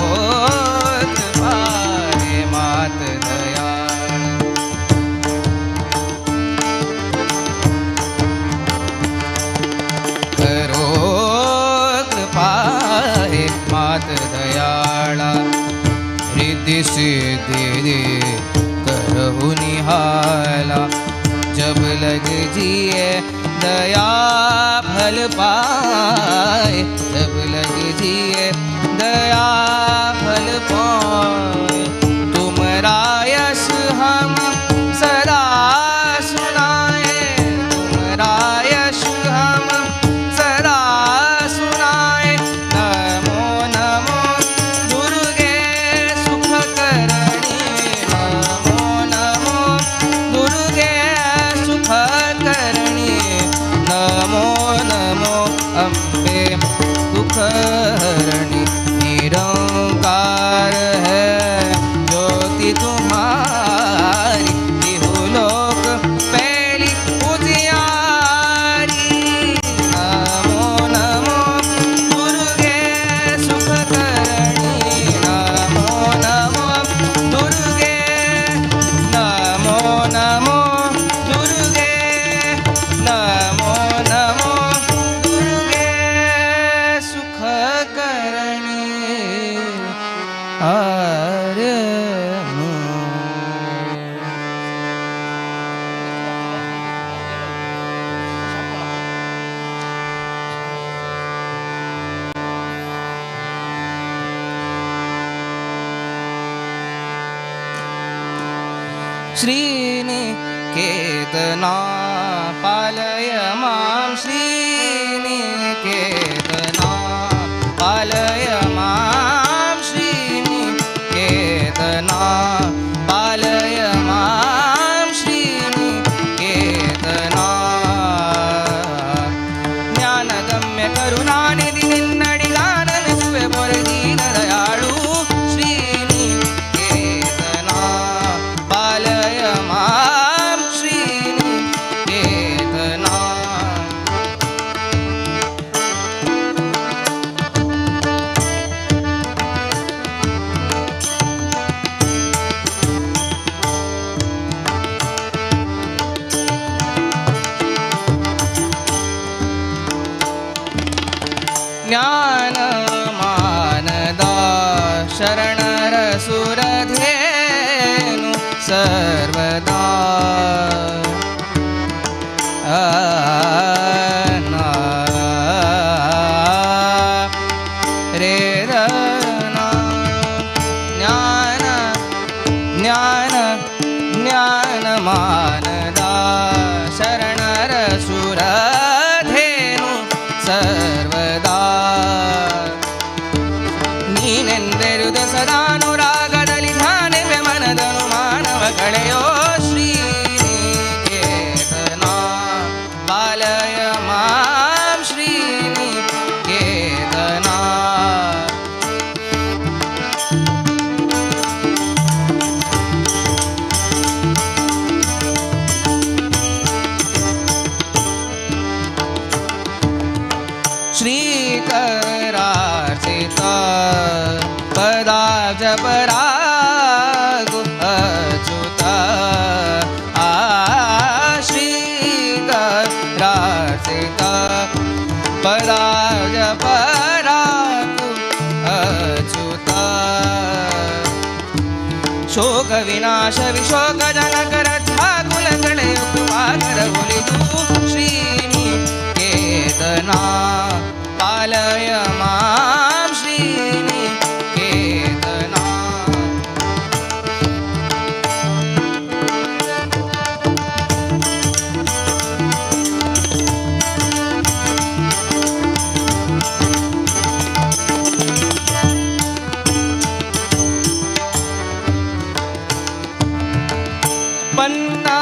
कृपा हे मात दयाळ करो कृपा हे मात दयाळा रिद्धि सिद्धि करहु निहाला जब लग जिए दया फल पाए जब लग जिए दया फल पाए तुमरा यश हम सदा सुनाए तुमरा यश हम सदा सुनाए नमो नमो दुर्गे सुख करणी नमो नमो दुर्गे सुख करणी नमो नमो अम्बे दुख हरणी निरंकार है ज्योति तुम्हारी इहलोक पहली उजियारी नमो नमो दुर्गे सुख करणी नमो नमो दुर्गे नमो नमो दुर्गे नमो नमो दुर्गे सुख करणी आर्य श्रीनिकेतना पालय मां श्रीनिकेतना पालय मां श्रीनिकेतना पालय मां श्रीनिकेतना ज्ञानगम्य करुणानिधि निन्नडिगाननिಸುವೆ ದೀನ ದಯಾಳು श्रीनिकेतना पालय मां श्रीनिकेतना ज्ञान मानदा शरणर सुरधेनु सर्वदा रे रना ज्ञान ज्ञान ज्ञान मानदा शरणर सुरधेनु सर्वदा ನೀನೆಂದೆರುದ ಸದಾನುರಾಗದಲ್ಲಿ ಧ್ಯಾನವೇ ಮನದನು ಮಾನವ ಕಳೆಯೋ ಶ್ರೀನಿಕೇತನ ಪಾಲಯ ಮಾಂ ಶ್ರೀನಿಕೇತನ श्रीकरार्चिता पदाब्ज परागु अच्युता श्रीकरार्चिता पदाब्ज परागु अच्युता शोक विनाश विशोक जनकर ध्याकुल कಳೆಯು ಕೃಪಾಕರ ಒಲಿದು ಶ್ರೀ केतना पालय मां श्रीनिकेतना पन्ना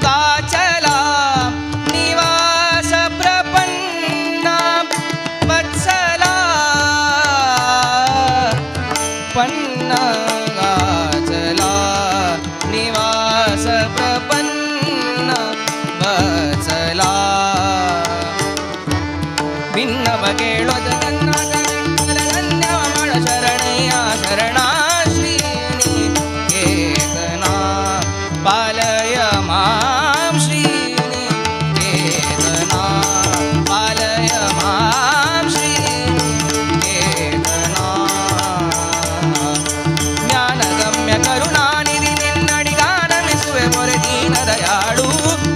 गाचला निवास प्रपन्ना वत्सला पन्ना गाचला निवास प्रपन्ना वत्सला भिन्न बगेळो जगन्नाथ ಧನ್ಯವಾದ ಶರಣಯ್ಯ ಶರಣ ಶ್ರೀನಿಕೇತನ पालय मां श्रीनिकेतना पालय मां श्रीनिकेतना ज्ञानगम्य करुणानिधि निन्नडिगानमिಸುವೆ ಮೊರೆ ದೀನ ದಯಾಳು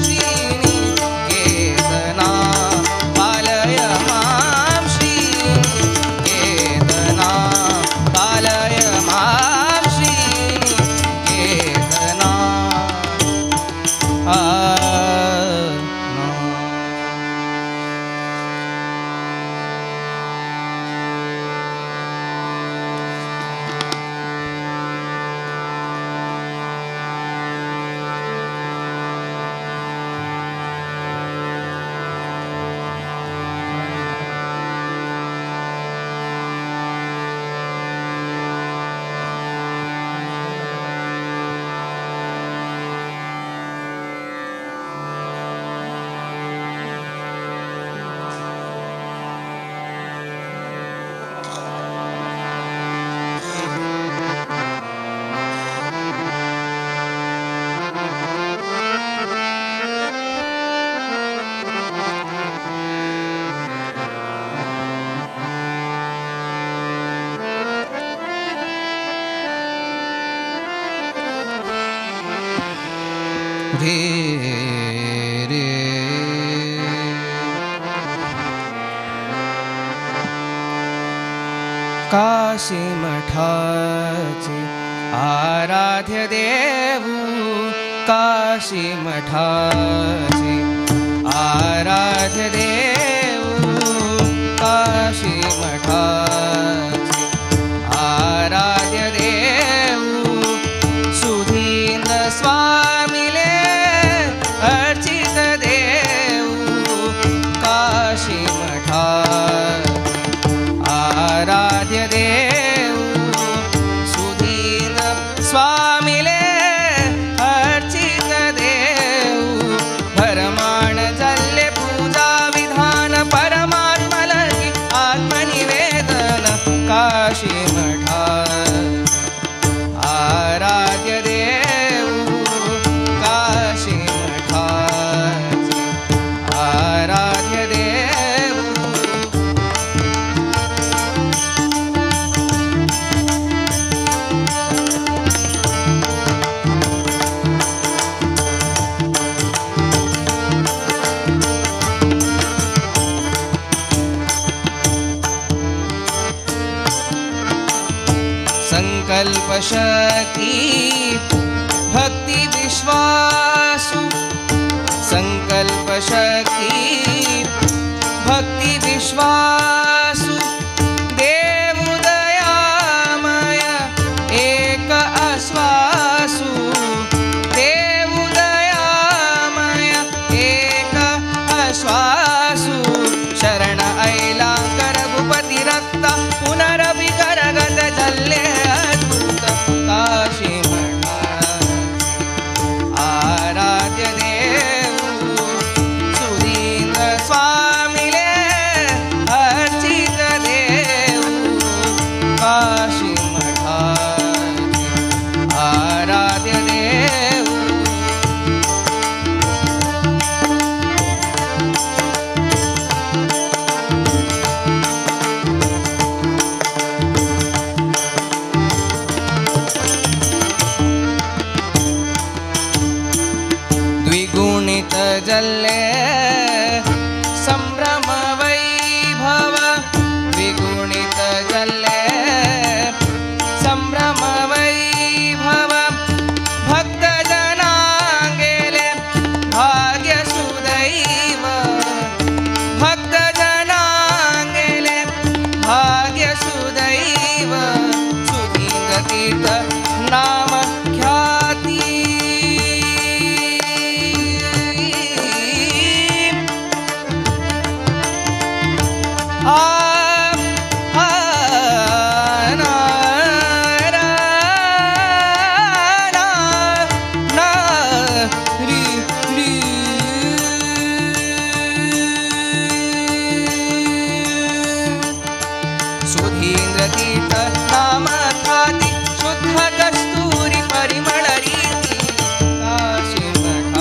ಶ್ರೀನಿಕೇತನ पालय मां श्रीनिकेतना पालय मां श्रीनिकेतना रे काशी मठाचे आराध्य देवू काशी मठाचे आराध्य देवू काशी मठाचे आराध्य देवू सुधींद्र स्वामिले अर्चित देवू काशी मठा आराध्य देवू सुधींद्र स्वामिले अर्चित देवू भरमाण जल्ले पूजा विधान परमात्मा लगी आत्मनिवेदन काशी मठा आराध्य देवू काशी मठाचे आराध्य देवू संकल्प शक्ति भक्ति विश्वासु संकल्प शक्ति भक्ति विश्वासु देवु दयामय एक आश्वासु देवु दयामय एक आश्वासु शरण ऐला रघुपति रक्त पुनरभि करगत जल्ले अद्भुत काशी मठा आराध्य देवू सुधींद्र स्वामिले अर्चित योगीन्द्रतीर्थ नाम ख्याति शुद्ध कस्तूरि परिमळ रीति काशीमठ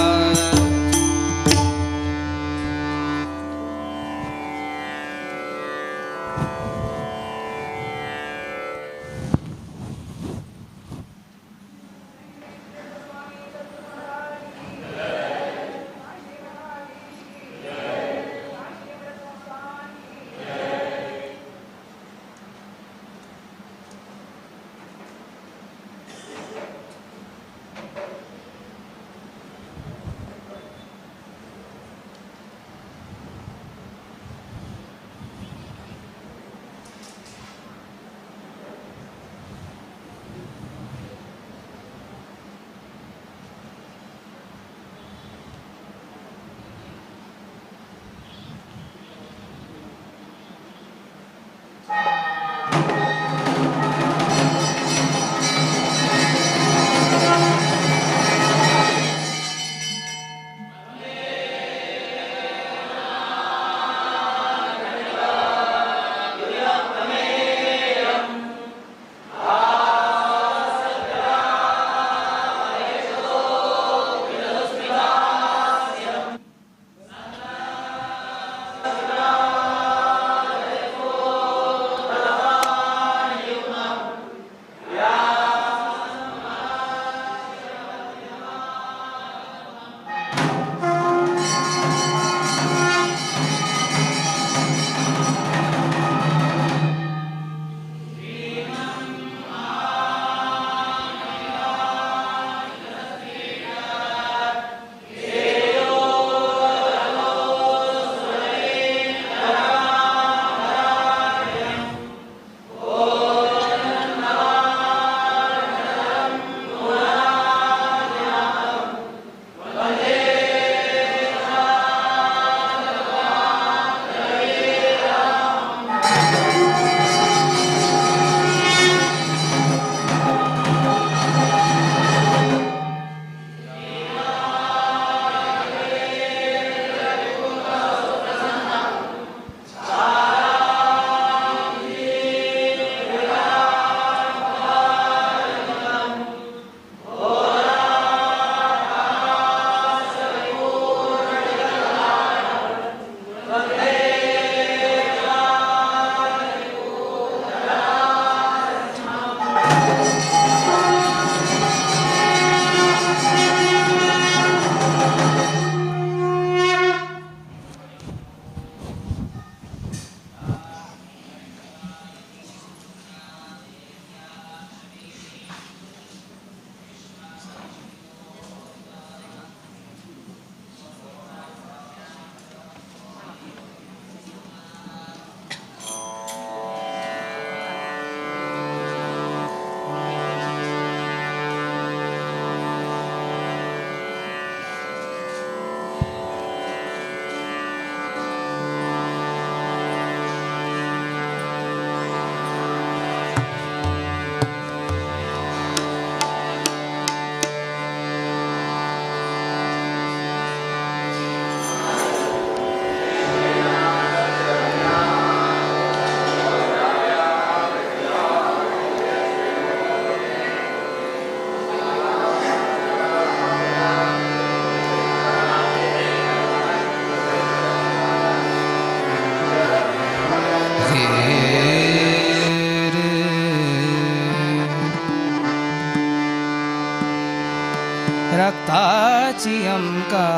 रक्ताची अंका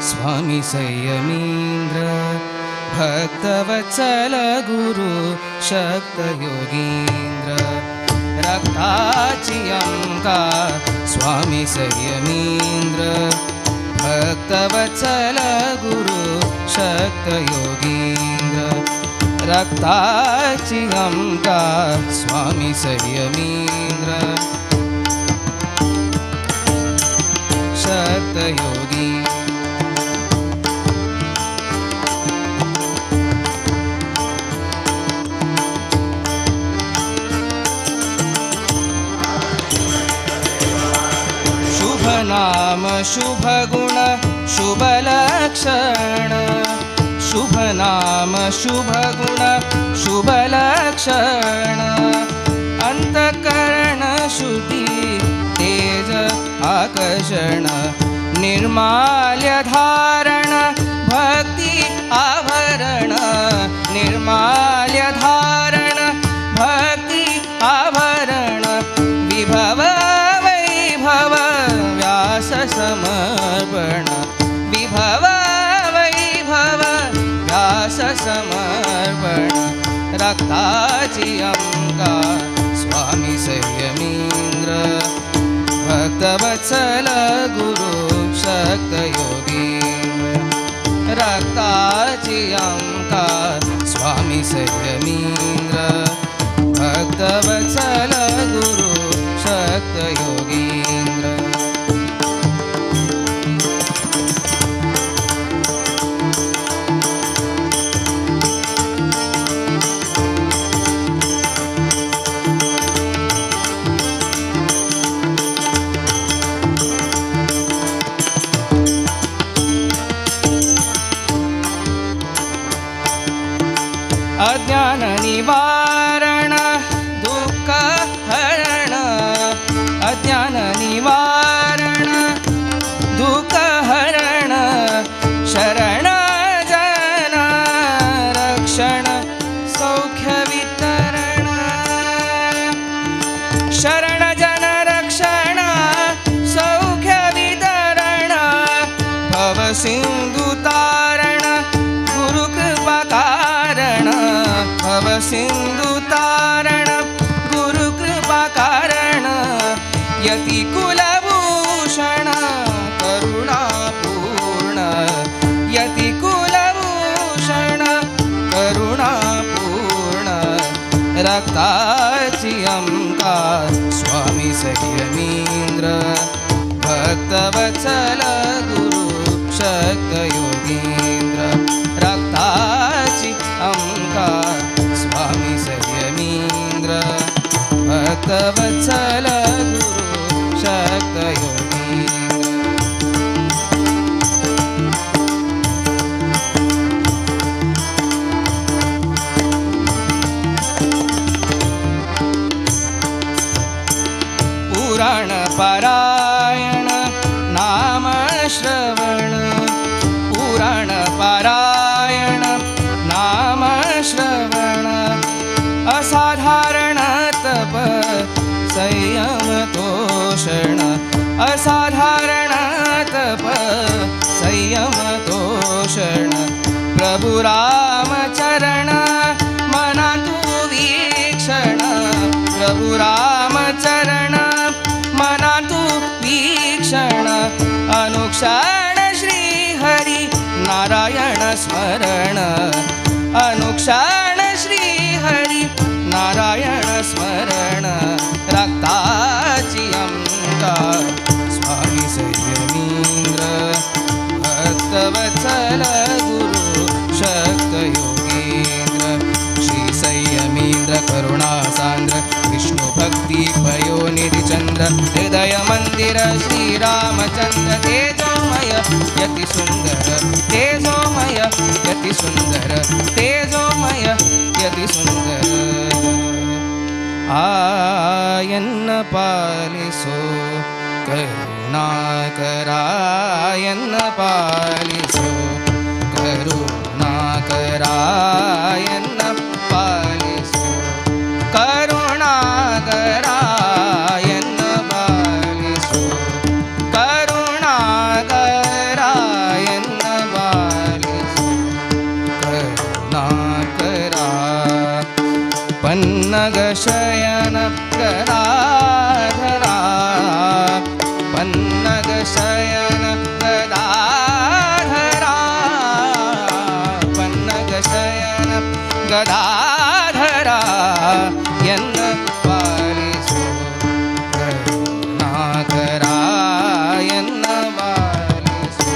स्वामी संयमींद्र भक्तवत्सल गुरु शक्त योगींद्र रक्ताची अंका स्वामी संयमींद्र भक्तवत्सल गुरु शक्त योगींद्र रक्ताची अंका स्वामी संयमींद्र शक्त योगी शुभ नाम शुभ गुण शुभ लक्षण शुभ नाम शुभ गुण शुभ लक्षण लक्षण अंतकरण शुद्धि तेज आकर्षण निर्माल्य धारण भक्ति आभरण निर्माल्य धारण भक्ति आभरण विभव वैभव व्यास समर्पण विभव वैभव व्यास समर्पण रक्ताची अंका स्वामी संयमींद्र भक्तवत्सल गुरु शक्त योगींद्र रक्ताची अंका स्वामी संयमींद्र भक्तवत्सल गुरु शक्त योगींद्र अज्ञान निवारण दुःख हरण अज्ञान निवारण दुःख हरण शरण जन रक्षण सौख्य वितरण शरण जन रक्षण सौख्य वितरण भव सिंधु तारण गुरु कृपा कारण भव सिंधु तारण गुरु कृपा कारण यति कुलभूषण करुणापूर्ण यति कुलभूषण करुणापूर्ण रक्ताची अंका स्वामी संयमींद्र भक्तवत्सल गुरु शक्त योगींद्र रक्ताची अंका स्वामी संयमींद्र भक्तवत्सल गुरु शक्त योगींद्र पुराण पारायण नाम श्रवण पुराण पारायण नाम श्रवण असाधारण तप संयम तोषण असाधारण तप संयम तोषण प्रभु रामचरण मना तू वीक्षण प्रभु रामचरण मना तू वीक्षण अनुक्षण श्री हरी नारायण स्मरण अनुक्षण श्री हरी नारायण स्मरण रक्ताची अंका स्वामी संयमींद्र भक्तवत्सल गुरु शक्त योगींद्र श्री संयमींद्र करुणा सांद्र विष्णु भक्ति पयोनिधि चंद्र हृदय मंदिर श्री रामचंद्र तेजोमय यति सुंदर तेजोमय यति सुंदर तेजोमय यति सुंदर आयन्न पालिसो करुणाकरायन्न पालिसो करुणाकरायन्न पालिसो करुणाकरायन्न पालिसो करुणाकरायन्न पालिसो करुणाकरा पन्नगशयन गदाधरा पन्नगशयन गदाधरा पन्नगशयन गदाधरा यन्न पालिसो करुणाकरा यन्न पालिसो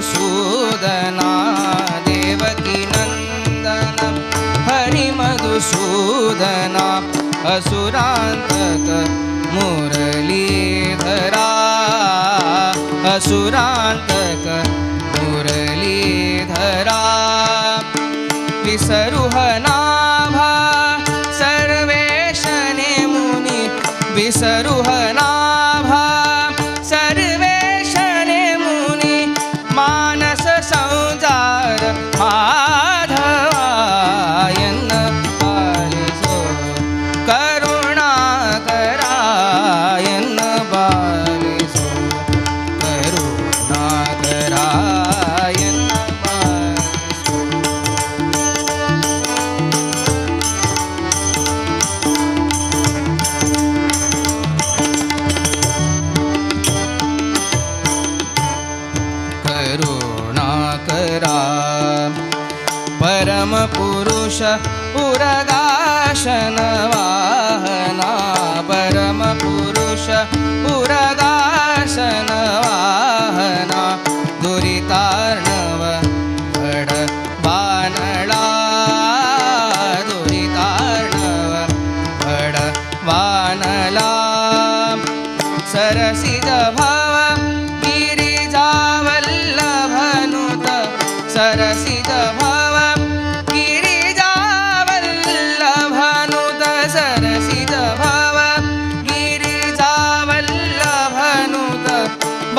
मधुसूदना देवकी नन्दन हरि मधुसूदना असुरान्तक मुरलीधरा असुरान्तक मुरलीधरा विसरुहनाभा सर्वेशने मुनि विसरुहनाभा सर्वेशने मुनि मानस संजार माधवायन पालिसो करुणाकरायन पालिसो करुणाकरायन पालिसो करुणाकरा परम पुरुष उरगाशन वाहना परम पुरुष उरगाशन वाहना दुरितार्णव फड बानळा दुरितार्णव फड बानला सरसिज भव गिरिजावल्लभनुत सरसिज भव गिरिजावल्लभनुत सरसिज भव गिरिजावल्लभनुत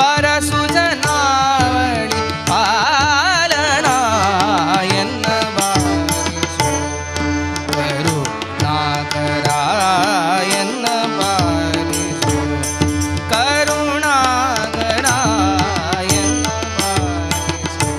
बरसुजनावळि पालनायन्न बारिसो करुणाकरायन्न बारिसो करुणाकरायन्न बारिसो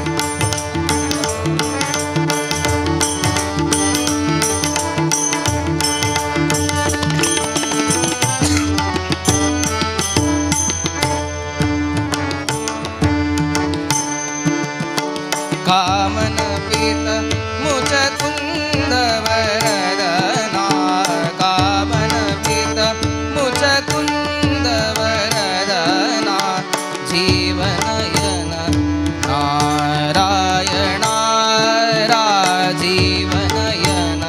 कामन पीत मुचकुंद वरदना कामन पीत मुचकुंद वरदना जीवनयन नारायणा राजीवनयन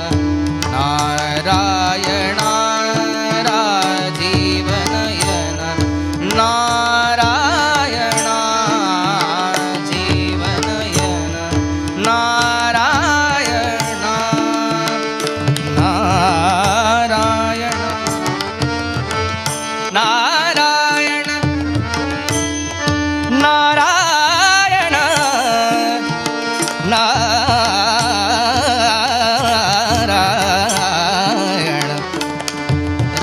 नारायणा राजीवनयन नारायणा जीवनयन नारायण नारायण नारायण नारायण नारायण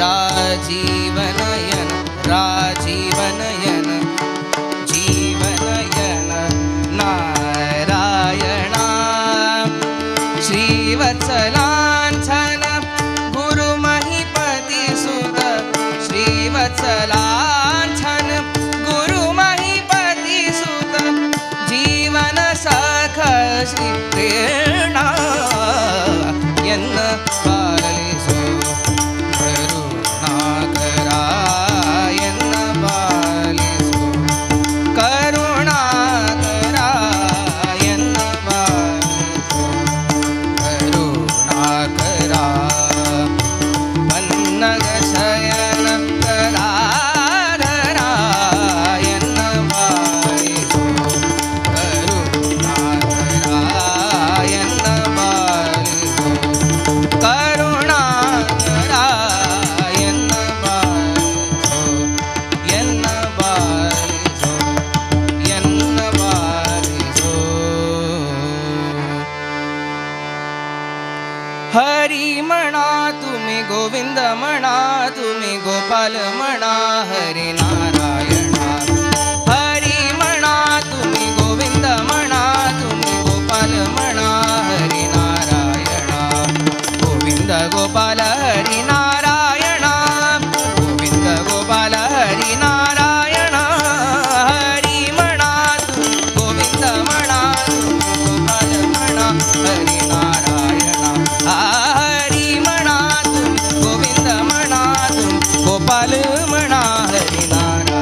राजीवनयन राजीवनयन जीवनयन नारायण श्रीवत्सलांछन गुरुमहिपति सुत श्रीवत्सलांछन गुरुमहिपति सुत जीवन सख श्री प्रेरणा यन्न पालिसो करुणाकरायन्न पालिसो करुणाकरायन्न पालिसो करुणाकरा पन्नग शयन कराधरायन्न पालिसो करुणाकरायन्न पालिसो करुणाकरायन्न पालिसो यन्न पालिसो यन्न पालिसो हरी म्हणा तुम्ही गोविंद म्हणा तुम्ही गोपाल म्हणा हरी नारायणा हरी म्हणा तुम्ही गोविंद म्हणा तुम्ही गोपाल म्हणा हरी नारायणा गोविंद गोपाल हरी नारायणा गोविंद गोपाल हरी नारायणा हरी म्हणा तुम्ही गोविंद म्हणा तुम्ही गोपाल म्हणा हरी नारायणा हरी म्हणा तुम्ही गोविंद म्हणा तुम्ही गोपाल म्हणा हरी नारायण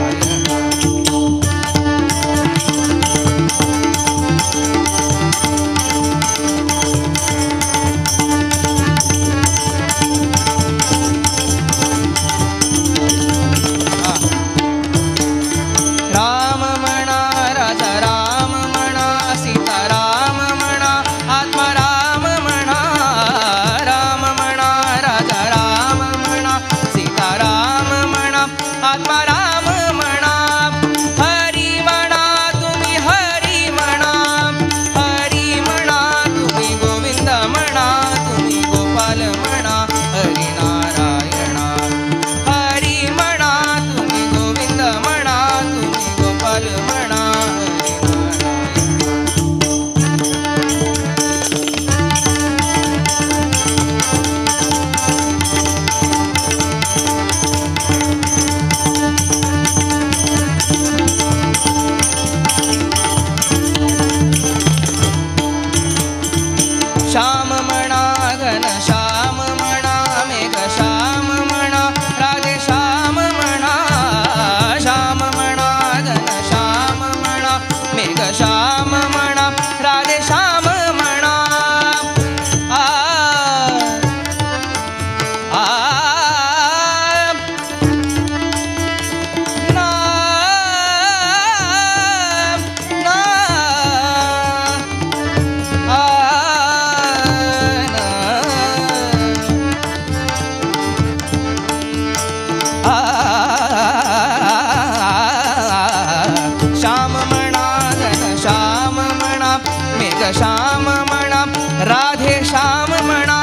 ग श्याम म्हणा राधे श्याम म्हणा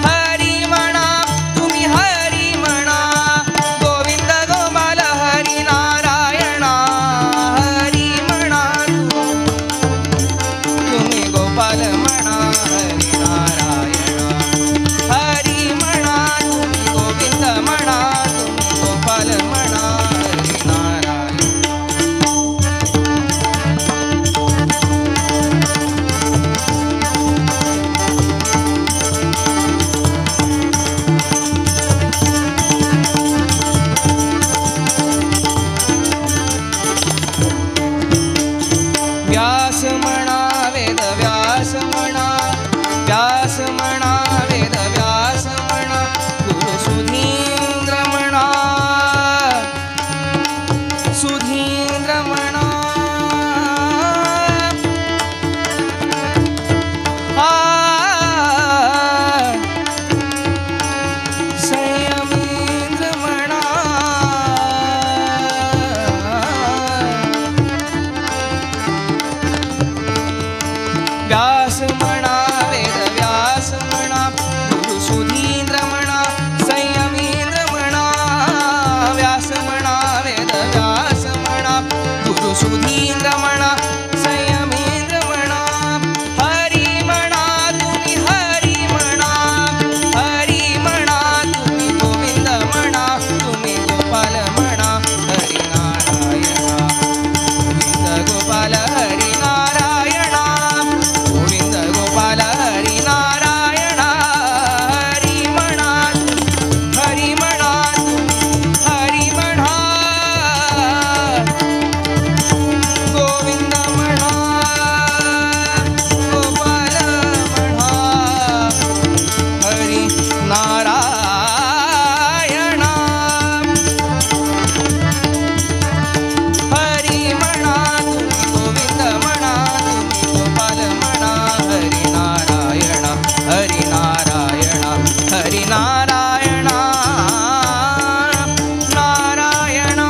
हरी म्हणा तुम्ही हरी म्हणा गोविंद गोपाल हरी नारायणा हरी म्हणा तुम्ही गोपाल म्हणा हरी नारायणा हरी म्हणा तुम्ही गोविंद म्हणा तुम्ही गोपाल म्हणा हरी नारायण व्यास म्हणा वेद व्यास म्हणा व्यास म्हणा वेद व्यास म्हणा गुरु सुधींद्र म्हणा सुधींद्र म्हणा संयमेंद्र म्हणा व्यास म्हणा वेद व्यास म्हणा गुरु सुधींद्र म्हणा संयमेंद्र म्हणा व्यास म्हणा वेद व्यास म्हणा गुरु सुधींद्र म्हणा संयमेंद्र म्हणा हरी म्हणा तुम्ही हरी म्हणा हरी म्हणा तुम्ही गोविंद म्हणा तुम्ही गोपाल म्हणा हरी नारायणा गोविंद गोपाल हरी नारायणा गोविंद गोपाल हरी नारायणा हरी म्हणा हरी म्हणा हरी म्हणा गोविंद म्हणा गोपाल म्हणा हरी नारायणा हरी म्हणा तुम्ही गोविंद म्हणा तुम्ही गोपाल म्हणा हरी नारायणा हरी नारायणा हरी नारायणा नारायणा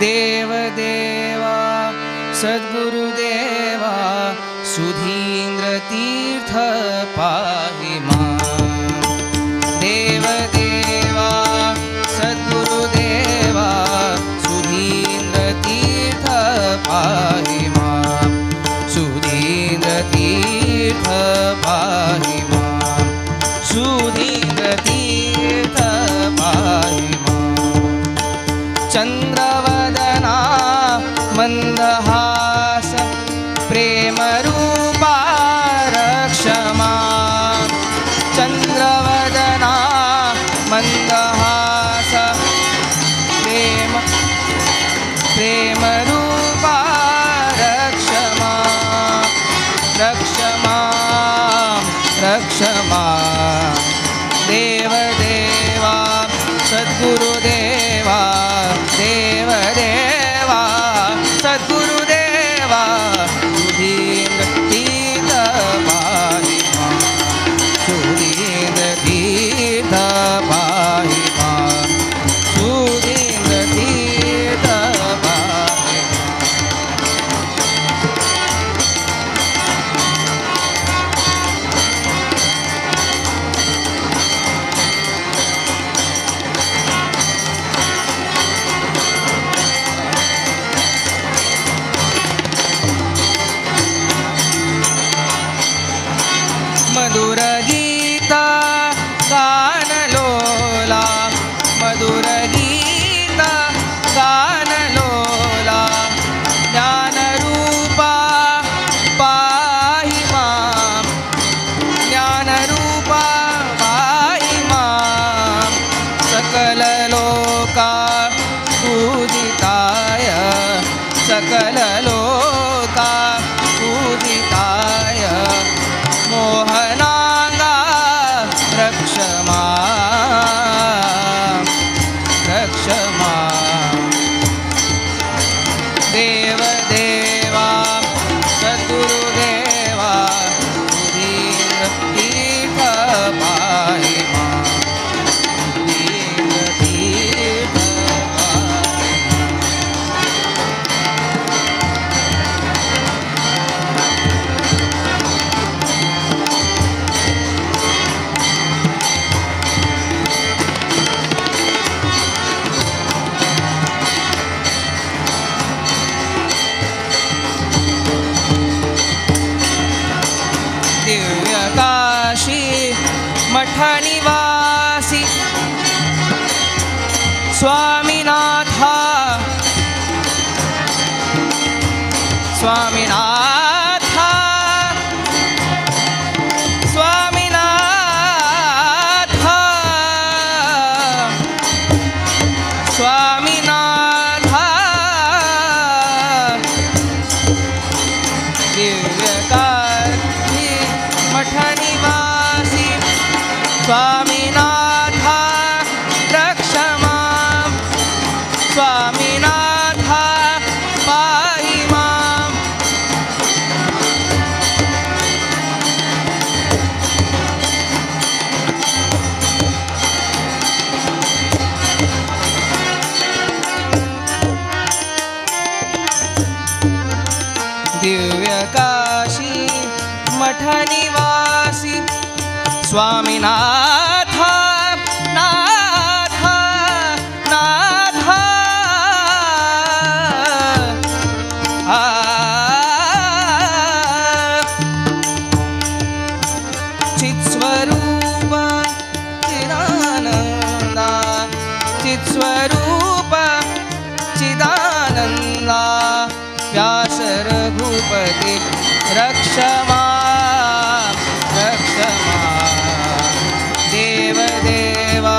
देव देवा सद्गुरुदेवा सुधींद्र तीर्थ पाहि मां देव देवा सद्गुरुदेवा सुधींद्र तीर्थ पाहि मां सुधींद्र तीर्थ पाहि मां सुधींद्र तीर्थ पाहि मां चंद्रवदना मंदहास प्रेमरूपा रक्ष मां चंद्रवदना मंदहास प्रेमरूपा रक्ष मां रक्ष मां देव देवा सद्गुरुदेवा देव देवा सद्गुरुदेवा सुधींद्र तीर्थ पाहि मां सुधींद्र तीर्थ पाहि मां सुधींद्र तीर्थ पाहि मां मठ निवासी स्वामीनाथ स्वामीनाथ स्वामीनाथ स्वामीनाथ दिव्यकाशी मठ निवासी स्वामीनाथ रक्ष मां स्वामीनाथ पाहि मां दिव्यकाशी मठ निवासी स्वामीनाथ नाथ नाथ चित्स्वरूप चिदानन्दा चित्स्वरूप चिदानन्दा व्यास रघुपति रक्ष मां देवदेवा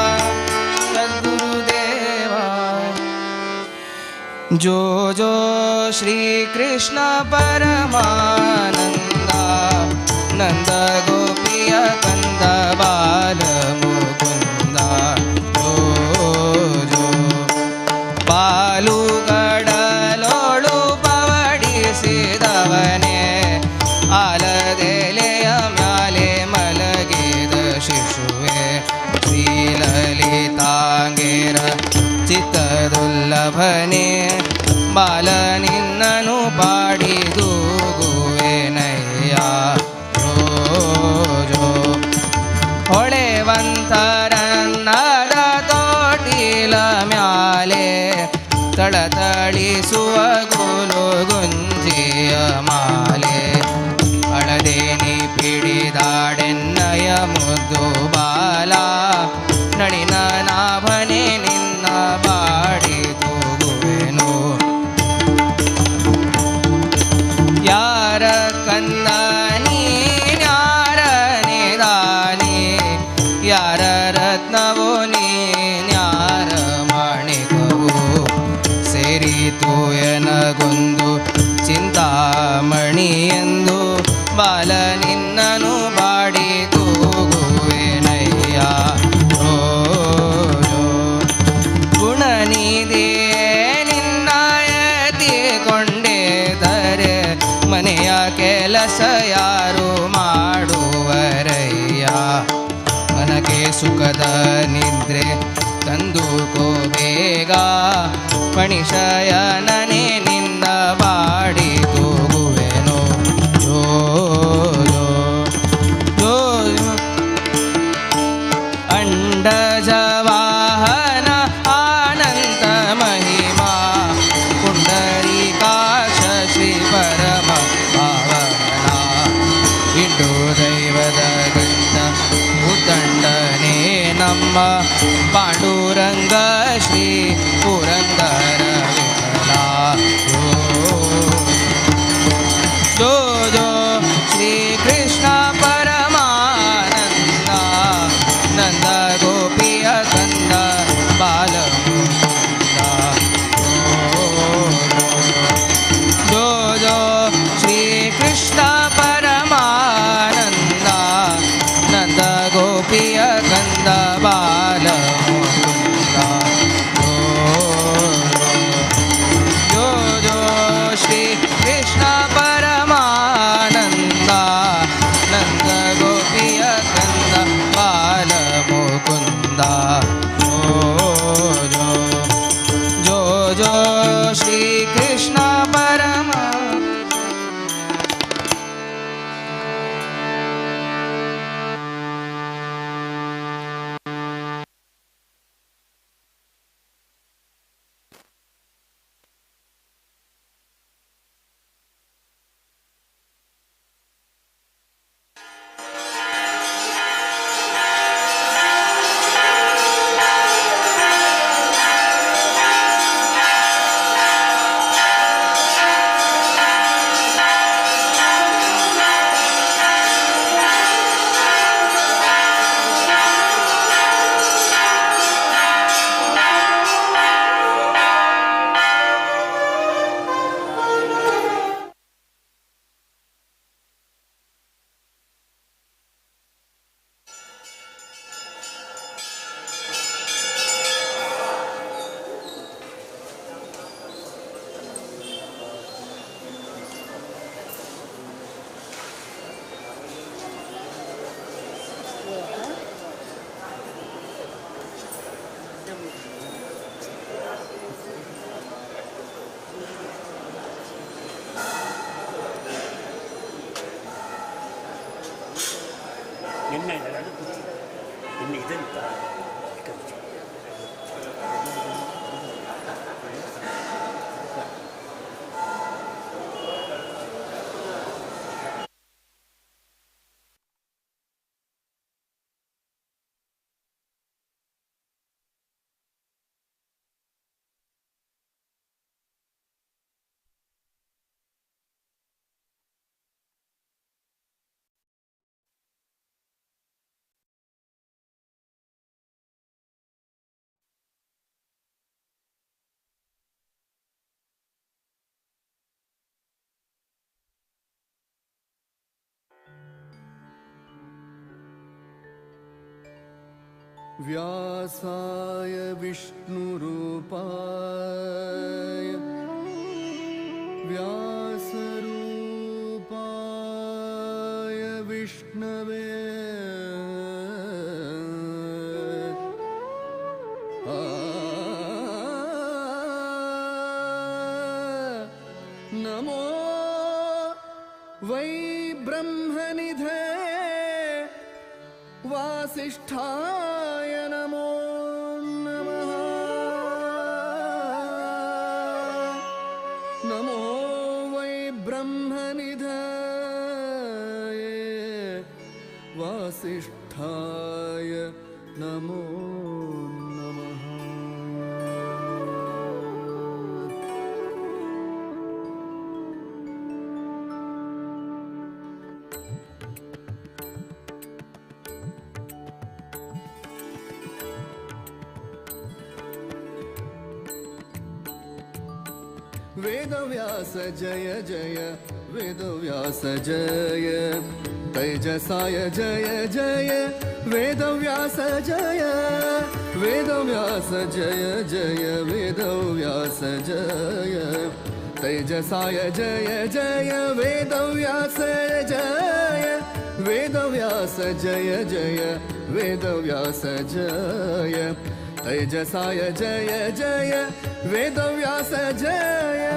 सद्गुरुदेवा जो जो श्री कृष्ण परमानंदा नंद गोपिय कंद बाल मुकुंदा जो जो पालुगडलोळु पवडिसिदवने आलदेಲೆಯ ಮ್ಯಾಲೆ ಮಲಗಿದ ಶಿಶುವೆ ಶ್ರೀಲಲಿತಾಂಗೇರ ಚಿತ್ತದುಲ್ಲಭನೆ ಬಾಲ ನಿನ್ನನು ಪಾಡಿದೂಗುವೆನಯ್ಯ ಜೋ ಜೋ ಹೊಳೆವಂತರನ್ನದ ತೋಟಿಲ ಮ್ಯಾಲೆ ತಳತಳಿಸುವ ಗೋಲು ಗುಂಜಿಯ ಮಾಲೆ ಅಳದೇನಿ ಪಿಡಿದಾಡೆನ್ನಯ ಮುದ್ದು ಬಾಲ ನಳಿನ ನಾಭನೆ ನಿನ್ನ ಬಾಡಿ ತೂಗುವೆನು ಯಾರ ಕಂದ ನೀನ್ಯಾರ ನಿದಾನಿ ಯಾರ ರತ್ನವೋ ನೀನ್ಯಾರ ಮಾಣಿಕವು ಸೇರಿತು ಎನಗೊಂದು ಚಿಂತಾಮಣಿ ಎಂದು ಬಾಲ ನಿನ್ನನು ಬಾಡಿ ತೂಗುವೆನಯ್ಯ ಓ ಗುಣನಿಧಿಯೇ ನಿನ್ನಯತಿ ಕೊಂಡೆದರೆ ಮನೆಯ ಕೆಲಸ ಯಾರು ಮಾಡುವರಯ್ಯ ಮನಗೆ ಸುಖದ ನಿದ್ರೆ ತಂದುಕೋ ಬೇಗ ಪಣಿಶಯನನೆ ನಿನ್ನ ಬಾಡಿ ತೂಗುವೆನು ಜೋ ಜೋ ಜೋ ಅಂಡಜವಾಹನ ಆನಂದ ಮಹಿಮಾ ಪುಂಡರೀಕಾಕ್ಷ ಶ್ರೀ ಪರಮ ಪಾವನ ಇಂಡು ದೈವದ ಗಂಡ ಉದ್ದಂಡನೆ ನಮ್ಮ ಪಾಂಡುರಂಗ ಶ್ರೀ ಪುರಂದರ ವಿಠಲ ಜೋ ಜೋ ಶ್ರೀ ಕೃಷ್ಣ ಪರಮಾನಂದ ನಂದ ಗೋಪಿಯ ಕಂದ ಬಾಲ ಮುಕುಂದ ಜೋ ಜೋ ಶ್ರೀ ಕೃಷ್ಣ ಪರಮಾನಂದ ನಂದ ಗೋಪಿಯ ಕಂದ ಬಾಲ ಮುಕುಂದ ನಿನ್ನೆ ಅದು ನಿನ್ನೆ ಇದಂತ व्यासाय विष्णुरूपाय व्यासरूपाय विष्णवे नमो वै ब्रह्मनिधे वासिष्ठाय नमो नमः नमो वै ब्रह्मनिधये वासिष्ठाय नमो नमः वेदव्यास जय जय वेदव्यास जय तेजसाय जय जय वेदव्यास जय वेदव्यास जय जय वेदव्यास जय तेजसाय जय जय वेदव्यास जय वेदव्यास जय जय वेदव्यास जय तेजसाय जय जय वेदव्यास जय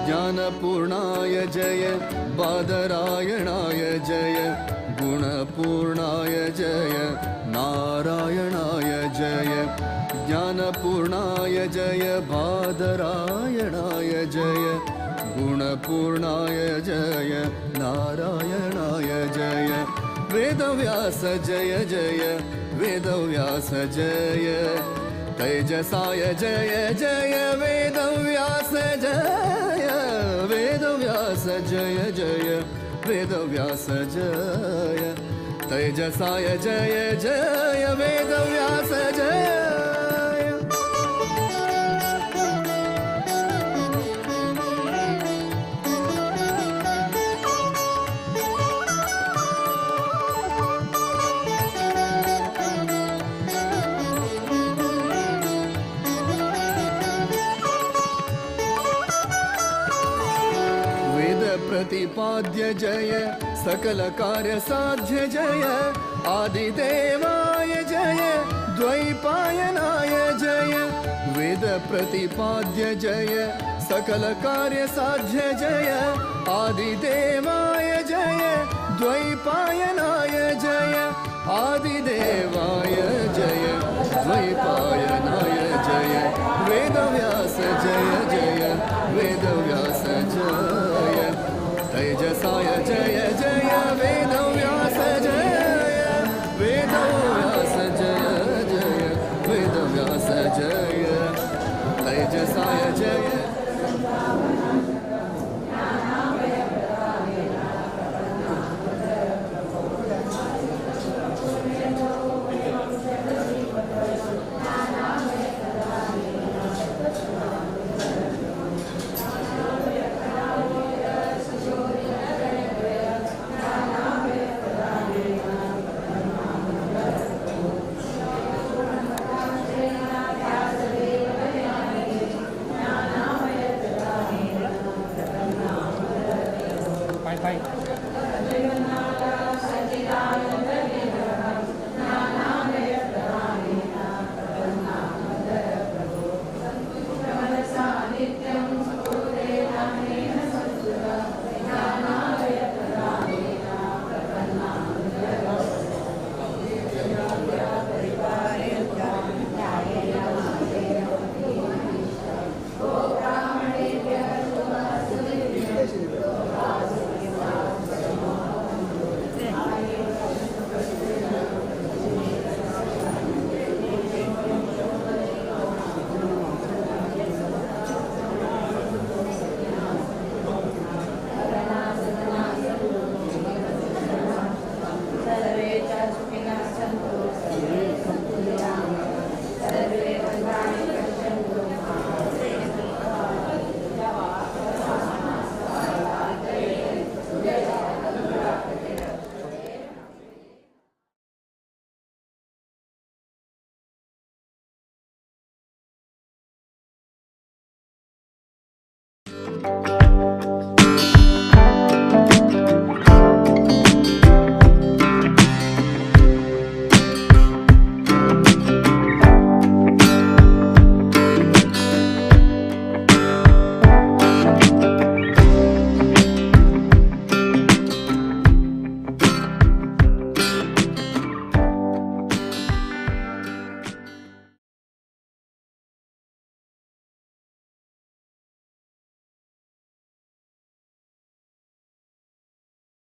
ज्ञानपूर्णाय जय बादरायणाय जय गुणपूर्णाय जय नारायणाय जय ज्ञानपूर्णाय जय बादरायणाय जय गुणपूर्णाय जय नारायणाय जय वेदव्यास जय जय वेदव्यास जय तेजसाय जय जय वेदव्यास जय वेदव्यास जय जय वेदव्यास जय तेजसाय जय जय वेदव्यास जय प्रतिपाद्य जय सकल कार्य साध्य जय आदिदेवाय जय द्वैपायनाय जय वेद प्रतिपाद्य जय सकल कार्य साध्य जय आदिदेवाय जय द्वैपायनाय जय आदिदेवाय जय द्वैपायनाय जय वेदव्यास जय जय वेदव्यास जय तेजसाय जय जय वेदव्यास जय वेदव्यास जय जय वेदव्यास जय तेजसाय जय जय